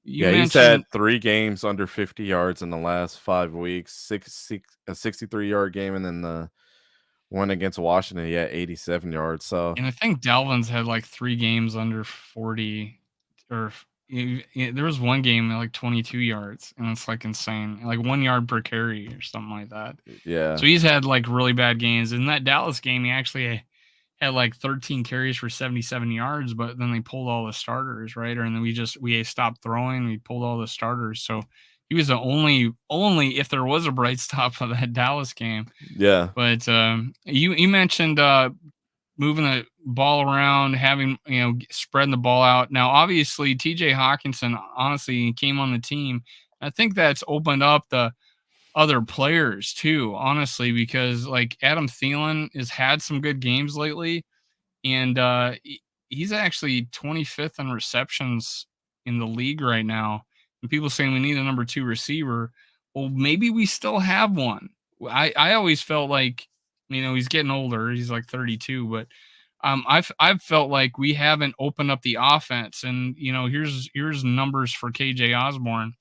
you Yeah, he's mentioned, had 3 games under 50 yards in the last 5 weeks, a 63-yard game, and then the one against Washington, he had 87 yards. So, and I think Dalvin's had like 3 games under 40, or there was one game at like 22 yards, and it's like insane, like 1 yard per carry or something like that. yeah. So he's had like really bad games. In that Dallas game, he actually had like 13 carries for 77 yards, but then they pulled all the starters, right? And then we stopped throwing, we pulled all the starters. So he was the only if there was a bright spot of that Dallas game. Yeah. But you mentioned moving the ball around, having spreading the ball out. Now, obviously, T.J. Hawkinson honestly came on the team. I think that's opened up the other players too, honestly, because like Adam Thielen has had some good games lately, and he's actually 25th in receptions in the league right now. And people saying we need a number 2 receiver. Well, maybe we still have one. I always felt like, he's getting older. He's like 32, but I've felt like we haven't opened up the offense. And here's numbers for KJ Osborne.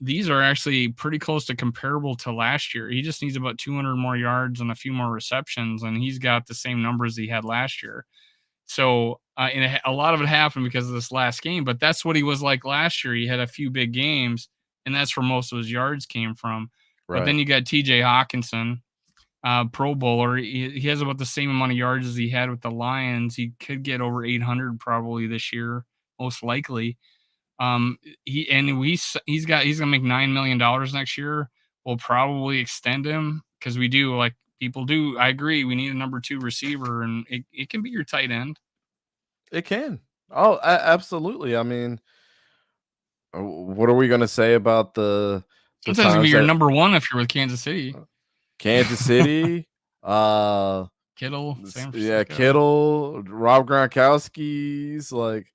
These are actually pretty close to comparable to last year. He just needs about 200 more yards and a few more receptions, and he's got the same numbers he had last year. So, and a lot of it happened because of this last game, but that's what he was like last year. He had a few big games, and that's where most of his yards came from. But Right. then you got T.J. Hawkinson, Pro Bowler. He has about the same amount of yards as he had with the Lions. He could get over 800 probably this year, most likely. He's gonna make $9 million next year. We'll probably extend him because we do, like people do. I agree. We need a number 2 receiver, and it can be your tight end. It can. Oh, absolutely. I mean, what are we going to say about the Sometimes it can be times your that number 1 if you're with Kansas City. Kansas City, uh Kittle, San yeah, Francisco. Kittle, Rob Gronkowski's, like,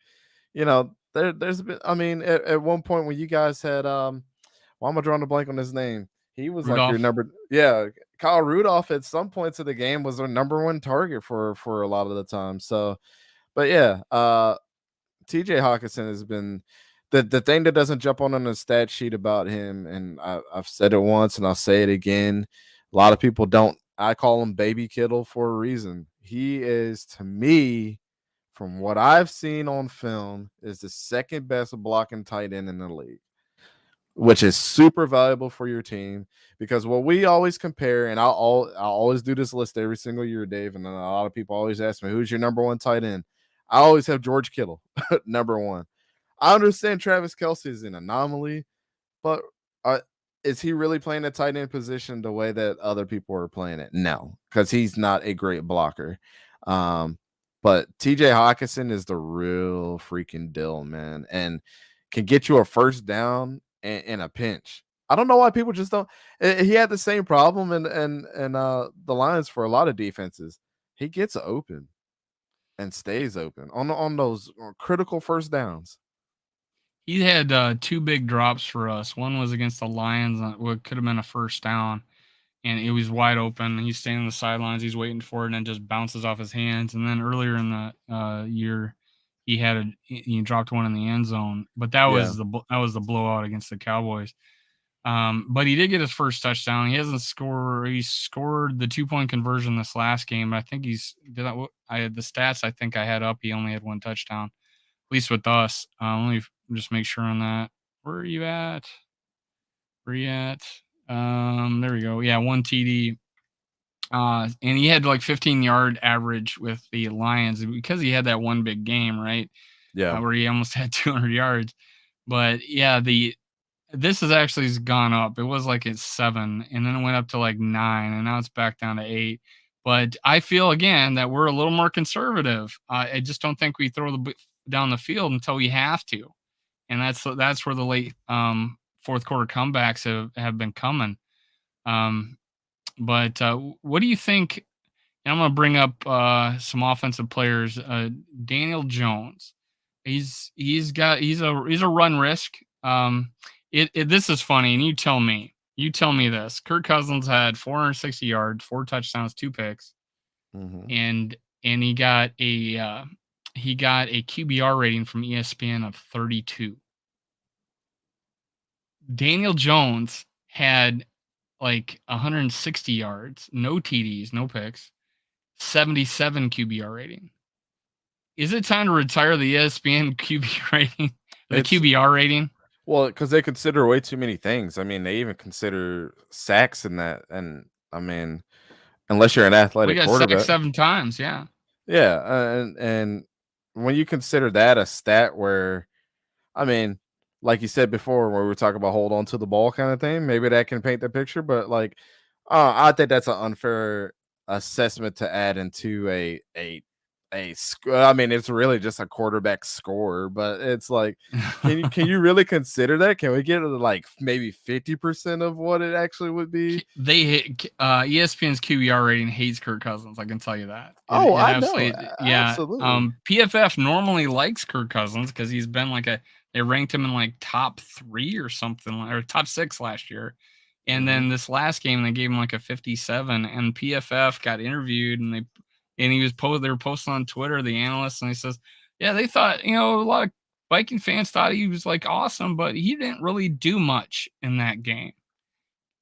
there's been, I mean, at one point when you guys had why am I drawing a blank on his name? He was like your Rudolph. number, yeah, Kyle Rudolph at some points of the game was their number 1 target for a lot of the time. So, but yeah, TJ Hawkinson has been the thing that doesn't jump on the stat sheet about him, and I've said it once and I'll say it again. A lot of people don't. I call him Baby Kittle for a reason. He is, to me, from what I've seen on film, is the second best blocking tight end in the league, which is super valuable for your team, because what we always compare, and I'll always do this list every single year, Dave, and a lot of people always ask me, who's your number 1 tight end? I always have George Kittle, number 1. I understand Travis Kelce is an anomaly, but is he really playing a tight end position the way that other people are playing it? No, because he's not a great blocker. But TJ Hawkinson is the real freaking deal, man, and can get you a first down in a pinch. I don't know why people just don't. He had the same problem and the Lions for a lot of defenses. He gets open and stays open on those critical first downs. He had 2 big drops for us. One was against the Lions, what could have been a first down, and it was wide open. He's standing on the sidelines, he's waiting for it, and it just bounces off his hands. And then earlier in the year, he dropped one in the end zone, but that Yeah. was the blowout against the Cowboys. But he did get his first touchdown. He hasn't scored. He scored the 2-point conversion this last game. I think I had the stats. I think I had up. He only had 1 touchdown, at least with us. Let me just make sure on that. Where are you at? Where are you at? There we go. Yeah, 1 TD. And he had like 15-yard average with the Lions because he had that one big game, right? Yeah. Where he almost had 200 yards. But yeah, this has actually gone up. It was like at 7, and then it went up to like 9, and now it's back down to 8. But I feel again that we're a little more conservative. I just don't think we throw down the field until we have to, and that's where the late fourth quarter comebacks have been coming. But what do you think? And I'm going to bring up some offensive players. Daniel Jones, he's a run risk. This is funny, and you tell me this. Kirk Cousins had 460 yards, 4 touchdowns, 2 picks, and he got a QBR rating from ESPN of 32. Daniel Jones had like 160 yards, no TDs, no picks, 77 QBR rating. Is it time to retire the ESPN QB rating? The QBR rating? Well, because they consider way too many things. I mean, they even consider sacks in that. And I mean, unless you're an athletic quarterback, sacked 7 times. Yeah. Yeah, and when you consider that a stat where, I mean, like you said before, where we were talking about hold on to the ball kind of thing, maybe that can paint the picture. But like, I think that's an unfair assessment to add into I mean, it's really just a quarterback score, but it's like, can you really consider that? Can we get to like maybe 50% of what it actually would be? They hit ESPN's QBR rating hates Kirk Cousins. I can tell you that. I know. Yeah. Absolutely. PFF normally likes Kirk Cousins because he's been they ranked him in like top 3 or something, or top 6 last year. And then this last game, they gave him like a 57, and PFF got interviewed, and they were posting on Twitter, the analysts, and he says, yeah, they thought, a lot of Viking fans thought he was like awesome, but he didn't really do much in that game.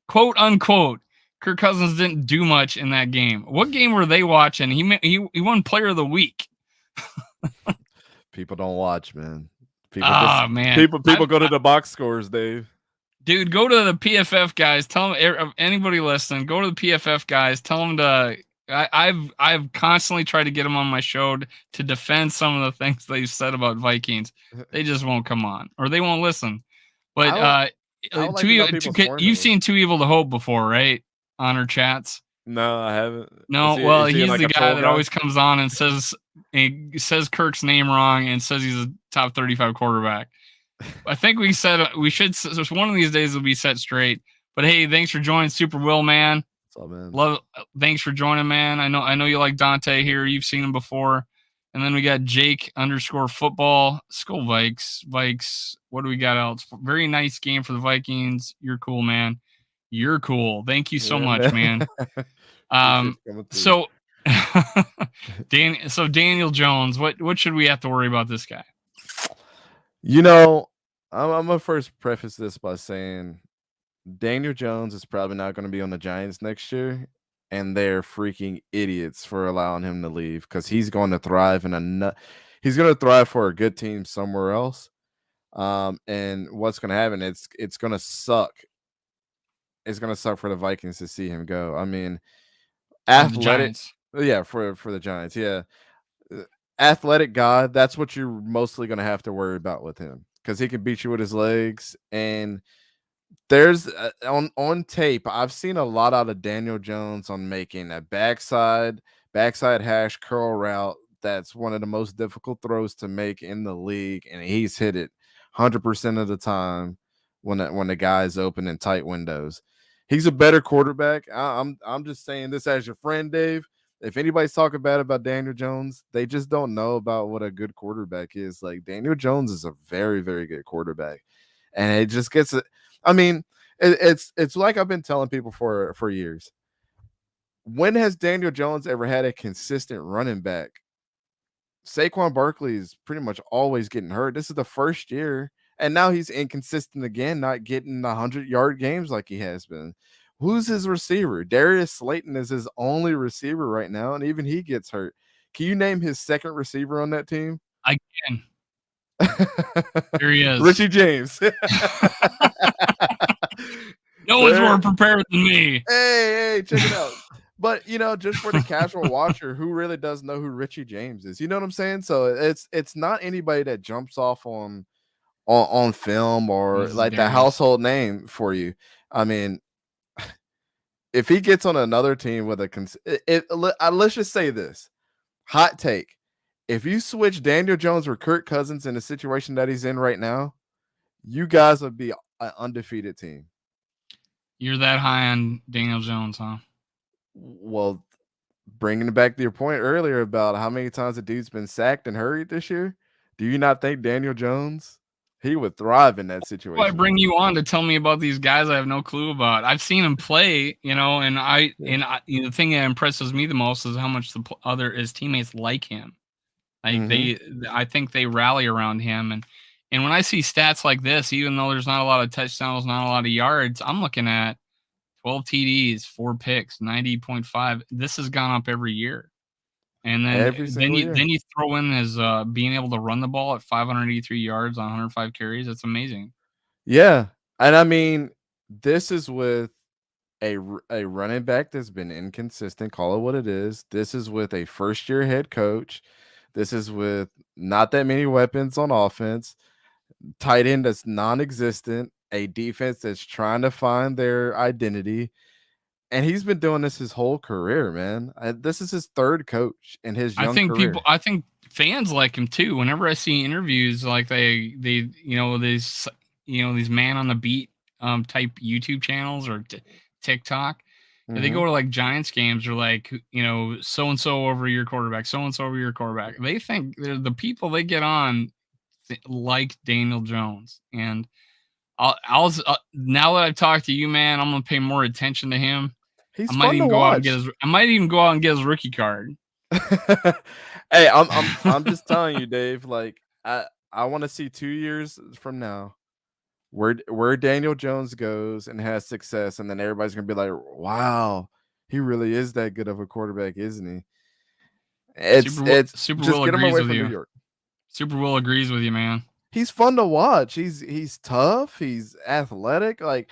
Quote unquote, Kirk Cousins didn't do much in that game. What game were they watching? He won Player of the Week. People don't watch, man. Man. People go to the box scores, Dave. Dude, go to the PFF guys. Tell them, anybody listening, go to the PFF guys. Tell them to. I've constantly tried to get them on my show to defend some of the things they've said about Vikings. They just won't come on, or they won't listen. But you've seen Too Evil to Hope before, right? On our chats. No, I haven't. No, he's like the guy that always comes on and says Kirk's name wrong and says he's a top 35 quarterback. I think we said we should. One of these days will be set straight. But hey, thanks for joining, Super Will, man. What's up, man? Thanks for joining, man. I know you like Dante here. You've seen him before. And then we got Jake _football. Skull Vikes. What do we got else? Very nice game for the Vikings. You're cool, man. You're cool. Thank you so much, man. So Daniel Jones, what should we have to worry about this guy? I'm gonna first preface this by saying Daniel Jones is probably not going to be on the Giants next year, and they're freaking idiots for allowing him to leave because he's going to thrive he's going to thrive for a good team somewhere else. And what's going to happen? It's going to suck. It's going to suck for the Vikings to see him go. I mean, athletic, yeah, for the Giants, yeah, athletic guy. That's what you're mostly going to have to worry about with him because he can beat you with his legs and There's on tape, I've seen a lot out of Daniel Jones on making a backside hash curl route that's one of the most difficult throws to make in the league, and he's hit it 100% of the time when the guy's open in tight windows. He's a better quarterback. I'm just saying this as your friend, Dave. If anybody's talking bad about Daniel Jones, they just don't know about what a good quarterback is. Like, Daniel Jones is a very, very good quarterback, and it just gets it. I mean, it's like I've been telling people for years. When has Daniel Jones ever had a consistent running back? Saquon Barkley is pretty much always getting hurt. This is the first year, and now he's inconsistent again, not getting 100-yard games like he has been. Who's his receiver? Darius Slayton is his only receiver right now, and even he gets hurt. Can you name his second receiver on that team? I can. Here he is. Richie James. No one's more prepared than me. Hey, check it out. But just for the casual watcher who really does know who Richie James is, you know what I'm saying? So it's not anybody that jumps off on film or like the household name for you. I mean, if he gets on another team with let's just say this hot take: if you switch Daniel Jones or Kirk Cousins in the situation that he's in right now, you guys would be an undefeated team. You're that high on Daniel Jones, huh? Well, bringing it back to your point earlier about how many times the dude's been sacked and hurried this year, do you not think Daniel Jones, he would thrive in that situation? Well, I bring you on to tell me about these guys I have no clue about. I've seen him play, and the thing that impresses me the most is how much his teammates like him. Like I think they rally around him, and when I see stats like this, even though there's not a lot of touchdowns, not a lot of yards, I'm looking at 12 TDs, 4 picks, 90.5. This has gone up every year. And then you throw in his being able to run the ball at 583 yards on 105 carries. It's amazing. Yeah. And I mean, this is with a running back that's been inconsistent, call it what it is. This is with a first-year head coach. This is with not that many weapons on offense, tight end that's non-existent, a defense that's trying to find their identity. And he's been doing this his whole career, man. This is his third coach in his young career. I think fans like him too. Whenever I see interviews, like these man on the beat type YouTube channels or TikTok, they go to like Giants games or like so and so over your quarterback, so and so over your quarterback. They think the people they get on like Daniel Jones, and I'll now that I've talked to you, man, I'm gonna pay more attention to him. He's I might even go out and get his rookie card. Hey, I'm just telling you, Dave. Like I want to see 2 years from now where Daniel Jones goes and has success, and then everybody's gonna be like, "Wow, he really is that good of a quarterback, isn't he?" Super just Will get him agrees away with from you. New York. Super Will agrees with you, man. He's fun to watch. He's tough. He's athletic. Like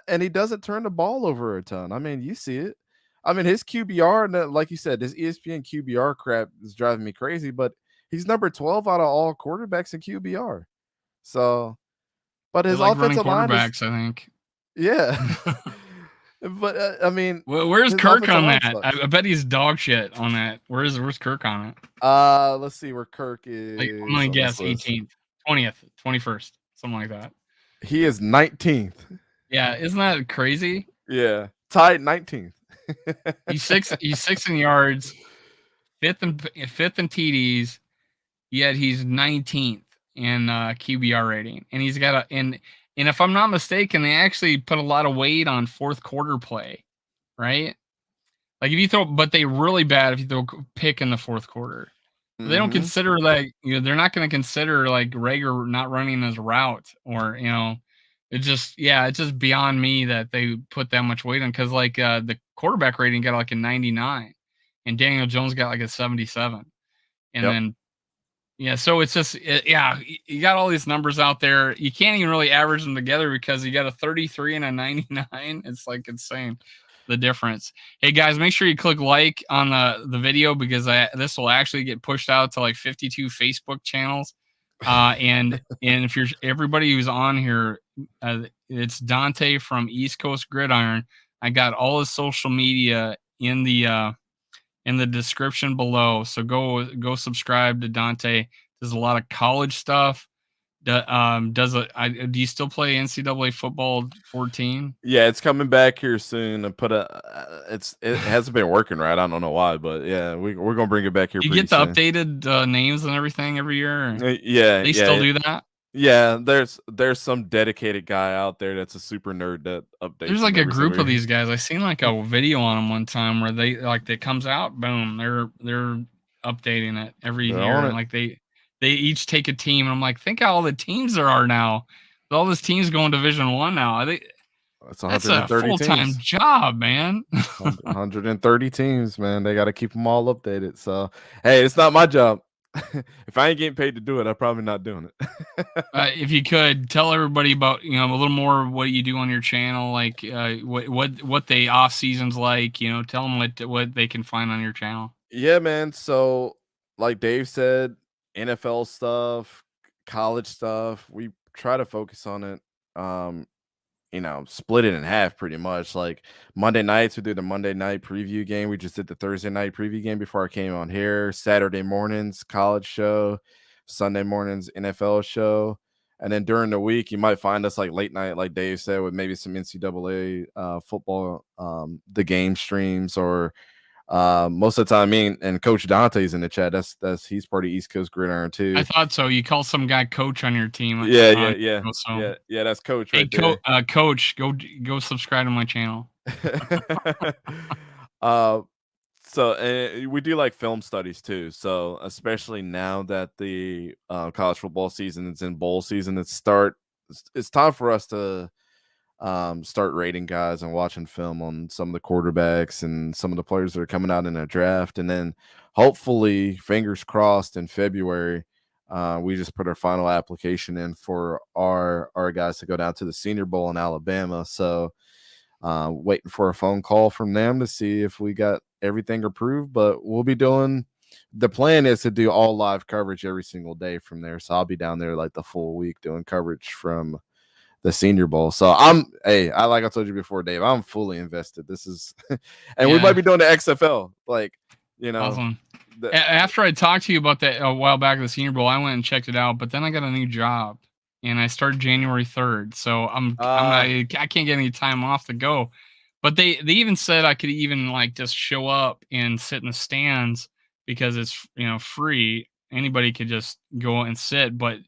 and he doesn't turn the ball over a ton. I mean, you see it. I mean, his QBR, like you said, this ESPN QBR crap is driving me crazy. But he's number 12 out of all quarterbacks in QBR. So, but his offensive line quarterbacks, I think. Yeah. But I mean, where's Kirk on that? I bet he's dog shit on that. Where's Kirk on it? Let's see where Kirk is. Like, I'm gonna guess 18th, 20th, 21st, something like that. He is 19th. Yeah, isn't that crazy? Yeah, tied 19th. He's six in yards, fifth in TDs, yet he's 19th in QBR rating, and he's got and if I'm not mistaken, they actually put a lot of weight on fourth quarter play, right? Like if you throw, but they really bad if you throw pick in the fourth quarter. They don't consider like they're not going to consider like Rager not running his route or it's just beyond me that they put that much weight on because like the quarterback rating got like a 99 and Daniel Jones got like a 77 and then so it's just you got all these numbers out there. You can't even really average them together because you got a 33 and a 99. It's like insane the difference. Hey guys, make sure you click like on the video because this will actually get pushed out to like 52 Facebook channels. And if you're everybody who's on here, it's Dante from East Coast Gridiron. I got all his social media in the description below. So go subscribe to Dante. Does a lot of college stuff. Do you still play NCAA football 14? Yeah, it's coming back here soon. And it hasn't been working right. I don't know why, but yeah, we're gonna bring it back here You pretty get the soon. updated names and everything every year? Yeah, They still yeah. do that? Yeah, there's some dedicated guy out there that's a super nerd that updates There's them like a every group single of year. these guys. I seen like a video on them one time where they like that comes out, boom, they're updating it every They're year, on and it. like they each take a team, and I'm like, think how all the teams there are now. All these teams going Division One now. It's That's a 130 full time teams. job, man. 130 teams, man. They got to keep them all updated. So, hey, it's not my job. If I ain't getting paid to do it, I'm probably not doing it. If you could tell everybody about a little more of what you do on your channel, like what the off season's like. Tell them what they can find on your channel. Yeah, man. So, like Dave said, NFL stuff, college stuff, we try to focus on it. Um, split it in half pretty much. Like Monday nights, we do the Monday night preview game. We just did the Thursday night preview game before I came on here. Saturday mornings, college show. Sunday mornings, NFL show. And then during the week, you might find us like late night, like Dave said, with maybe some NCAA football, the game streams, or most of the time, me and Coach Dante's in the chat. He's part of East Coast Gridiron I too. thought so. You call some guy coach on your team. Yeah. So Yeah. That's Coach hey, right there. coach, go subscribe to my channel. uh, so we do like film studies too. So especially now that the college football season is in bowl season, it's time for us to start rating guys and watching film on some of the quarterbacks and some of the players that are coming out in a draft. And then hopefully, fingers crossed, in February, we just put our final application in for our guys to go down to the Senior Bowl in Alabama. So waiting for a phone call from them to see if we got everything approved. But we'll be doing the plan is to do all live coverage every single day from there. So I'll be down there like the full week doing coverage from the Senior Bowl. So like I told you before, Dave, I'm fully invested. This is, and we might be doing the XFL. Like, Awesome. After I talked to you about that a while back at the Senior Bowl, I went and checked it out. But then I got a new job, and I started January 3rd. So I can't get any time off to go. But they even said I could even like just show up and sit in the stands because it's free. Anybody could just go and sit, but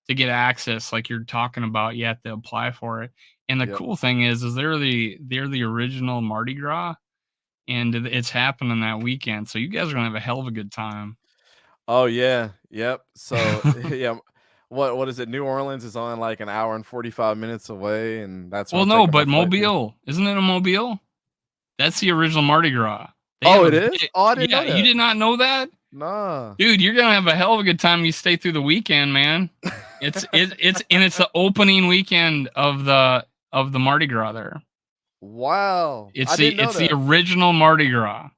to get access, like you're talking about, you have to apply for it. And the cool thing is they're the original Mardi Gras, and it's happening that weekend. So you guys are gonna have a hell of a good time. Oh yeah, yep. So yeah, what is it? New Orleans is on like an hour and 45 minutes away, and that's where Well, I'm no, taking my but flight to. Mobile, isn't it a Mobile? That's the original Mardi Gras. Oh, it is? Oh, I didn't know You that. did not know that? Nah. Dude, you're gonna have a hell of a good time. You stay through the weekend, man. It's the opening weekend of the Mardi Gras there. Wow. It's I didn't know the that. original Mardi Gras.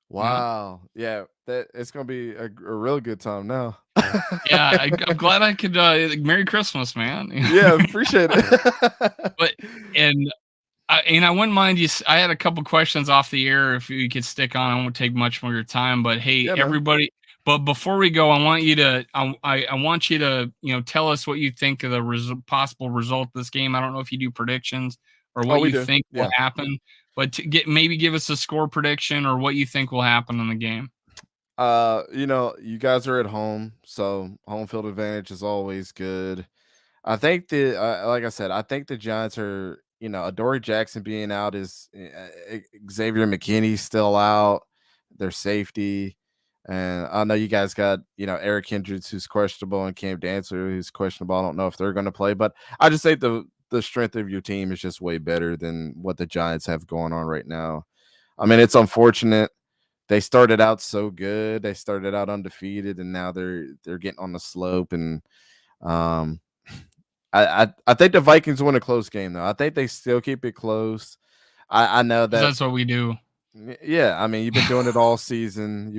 Wow. Yeah, it's gonna be a real good time now. Yeah, I'm glad I could. Merry Christmas, man. Yeah, appreciate it. But and I wouldn't mind you. I had a couple questions off the air. If you could stick on, I won't take much more of your time. But hey, Yeah, man. everybody. But before we go, I want you to I want you to tell us what you think of the possible result of this game. I don't know if you do predictions or what you think will happen, but maybe give us a score prediction or what you think will happen in the game. You guys are at home, so home field advantage is always good. I think like I said, I think the Giants are, Adoree Jackson being out is Xavier McKinney's still out, their safety. And I know you guys got, Eric Hendricks, who's questionable, and Cam Dancer, who's questionable. I don't know if they're going to play, but I just think the strength of your team is just way better than what the Giants have going on right now. I mean, it's unfortunate. They started out so good. They started out undefeated, and now they're getting on the slope. And I think the Vikings win a close game, though. I think they still keep it close. I know that that's what we do. Yeah, I mean, you've been doing it all season.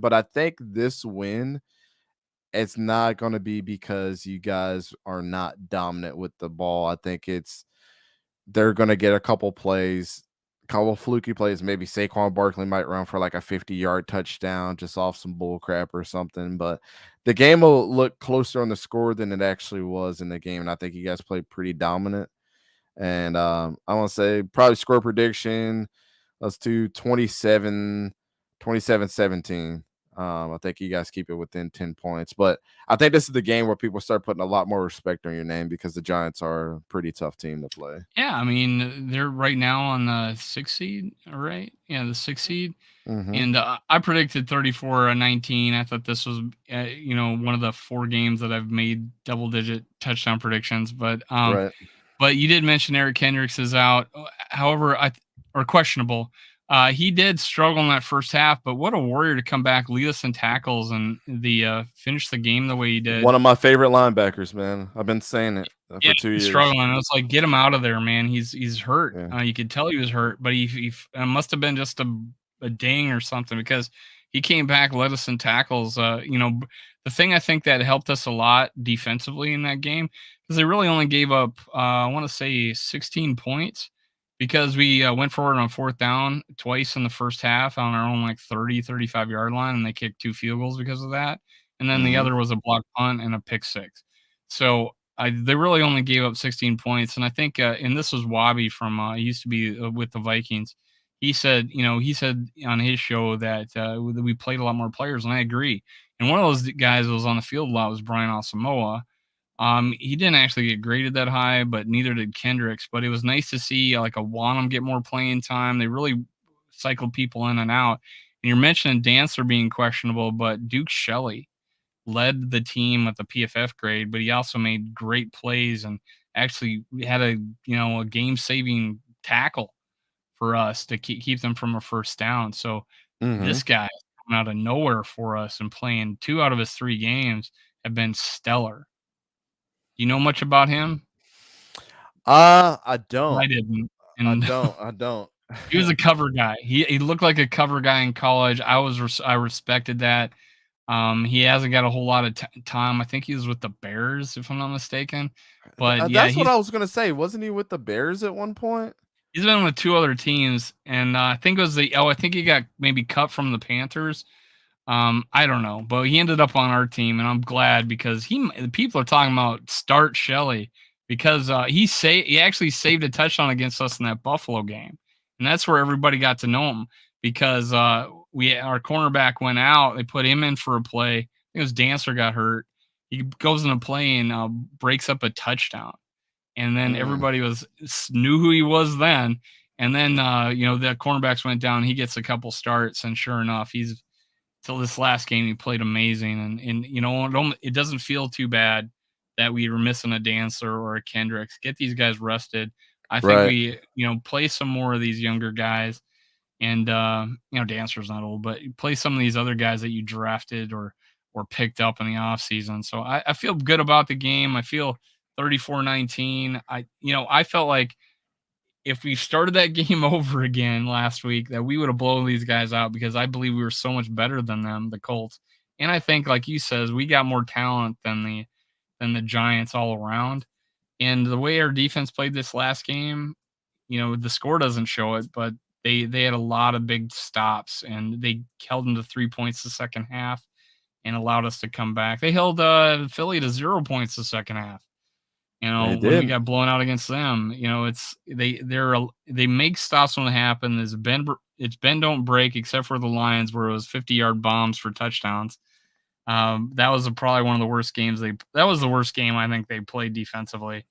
But I think this win it's not going to be because you guys are not dominant with the ball. I think they're going to get a couple plays, couple fluky plays. Maybe Saquon Barkley might run for like a 50-yard touchdown just off some bull crap or something. But the game will look closer on the score than it actually was in the game. And I think you guys played pretty dominant. And I want to say probably score prediction. Let's do 27-17. I think you guys keep it within 10 points. But I think this is the game where people start putting a lot more respect on your name because the Giants are a pretty tough team to play. Yeah, I mean, they're right now on the 6th seed, right? Yeah, the 6th seed. Mm-hmm. And I predicted 34-19. I thought this was, one of the 4 games that I've made double-digit touchdown predictions. Right. But you did mention Eric Kendricks is out. However, or questionable. He did struggle in that first half, but what a warrior to come back, lead us in tackles, and finish the game the way he did. One of my favorite linebackers, man. I've been saying it for 2 years. Struggling. I was like, get him out of there, man. He's hurt. Yeah. You could tell he was hurt, but he must have been just a ding or something, because he came back, led us in tackles. The thing I think that helped us a lot defensively in that game, because they really only gave up, I want to say 16 points, because we went forward on 4th down twice in the first half on our own like 35-yard line, and they kicked 2 field goals because of that. And then the other was a block punt and a pick six. So they really only gave up 16 points. And I think, and this was Wabi from, he used to be with the Vikings. He said on his show that we played a lot more players, and I agree. And one of those guys that was on the field a lot was Brian Asamoah. He didn't actually get graded that high, but neither did Kendricks. But it was nice to see like a Wanham get more playing time. They really cycled people in and out. And you're mentioning Dancer being questionable, but Duke Shelley led the team with the PFF grade, but he also made great plays and actually had a game-saving tackle for us to keep them from a first down. So this guy coming out of nowhere for us and playing 2 out of his 3 games have been stellar. You know much about him? I don't. I didn't. I don't. He was a cover guy. He looked like a cover guy in college. I respected that. He hasn't got a whole lot of time. I think he was with the Bears, if I'm not mistaken. But yeah, that's what I was gonna say. Wasn't he with the Bears at one point? He's been with 2 other teams, and I think it was I think he got maybe cut from the Panthers. I don't know, but he ended up on our team, and I'm glad, because people are talking about start Shelley, because he actually saved a touchdown against us in that Buffalo game, and that's where everybody got to know him, because our cornerback went out. They put him in for a play. I think it was Dancer got hurt. He goes in a play and breaks up a touchdown, and then everybody knew who he was then. And then the cornerbacks went down. He gets a couple starts, and sure enough, till this last game, he played amazing. And it doesn't feel too bad that we were missing a Dancer or a Kendricks. Get these guys rested. I think we play some more of these younger guys. And Dancer's not old, but play some of these other guys that you drafted or picked up in the offseason. So I feel good about the game. I feel 34-19. I felt like if we started that game over again last week, that we would have blown these guys out, because I believe we were so much better than them, the Colts. And I think, like you says, we got more talent than the Giants all around. And the way our defense played this last game, the score doesn't show it, but they had a lot of big stops, and they held them to 3 points the second half and allowed us to come back. They held Philly to 0 points the second half. When we got blown out against them, they make stops when it happens. It's bend don't break, except for the Lions, where it was 50-yard bombs for touchdowns. That was probably one of the worst games that was the worst game I think they played defensively.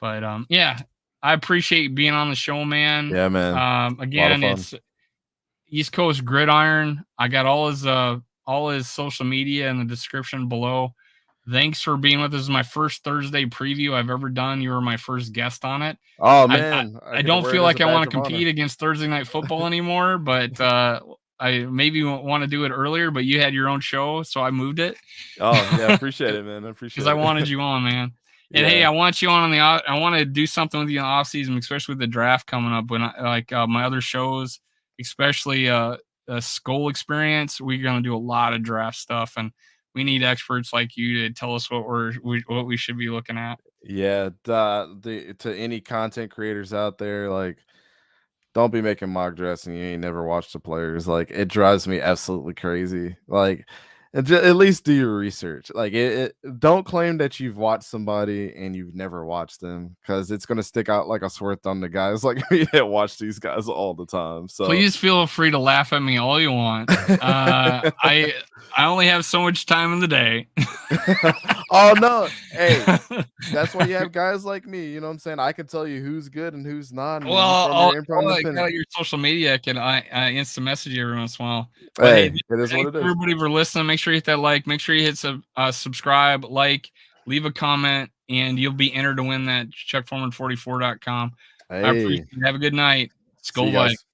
But I appreciate being on the show, man. Yeah, man. Again, it's East Coast Gridiron. I got all his social media in the description below. Thanks for being with us. This is my first Thursday preview I've ever done. You were my first guest on it. Oh, man. I don't feel like I want to compete against Thursday Night Football anymore, but I maybe want to do it earlier, but you had your own show, so I moved it. Oh, yeah. Appreciate it, man. I appreciate it. Because I wanted you on, man. And hey, I want you on I want to do something with you in the off season, especially with the draft coming up. When my other shows, especially Skull Experience, we're going to do a lot of draft stuff, and we need experts like you to tell us what we should be looking at. Yeah, to any content creators out there, like, don't be making mock drafts and you ain't never watched the players. Like, it drives me absolutely crazy. Like, at least do your research. Like, don't claim that you've watched somebody and you've never watched them, because it's gonna stick out like a sore thumb to guys like me that watch these guys all the time. So please feel free to laugh at me all you want. I only have so much time in the day. Oh no, hey, that's why you have guys like me. You know what I'm saying? I can tell you who's good and who's not. And Well, you form your imprint I opinion. got your social media. I instant message you every once in a while. But Hey, hey, it is what thanks it is. everybody for listening. Make sure you hit that like. Make sure you hit subscribe, like, leave a comment, and you'll be entered to win that ChuckForeman44.com. I appreciate Hey, it. Have a good night. see Skull you Vikes. guys.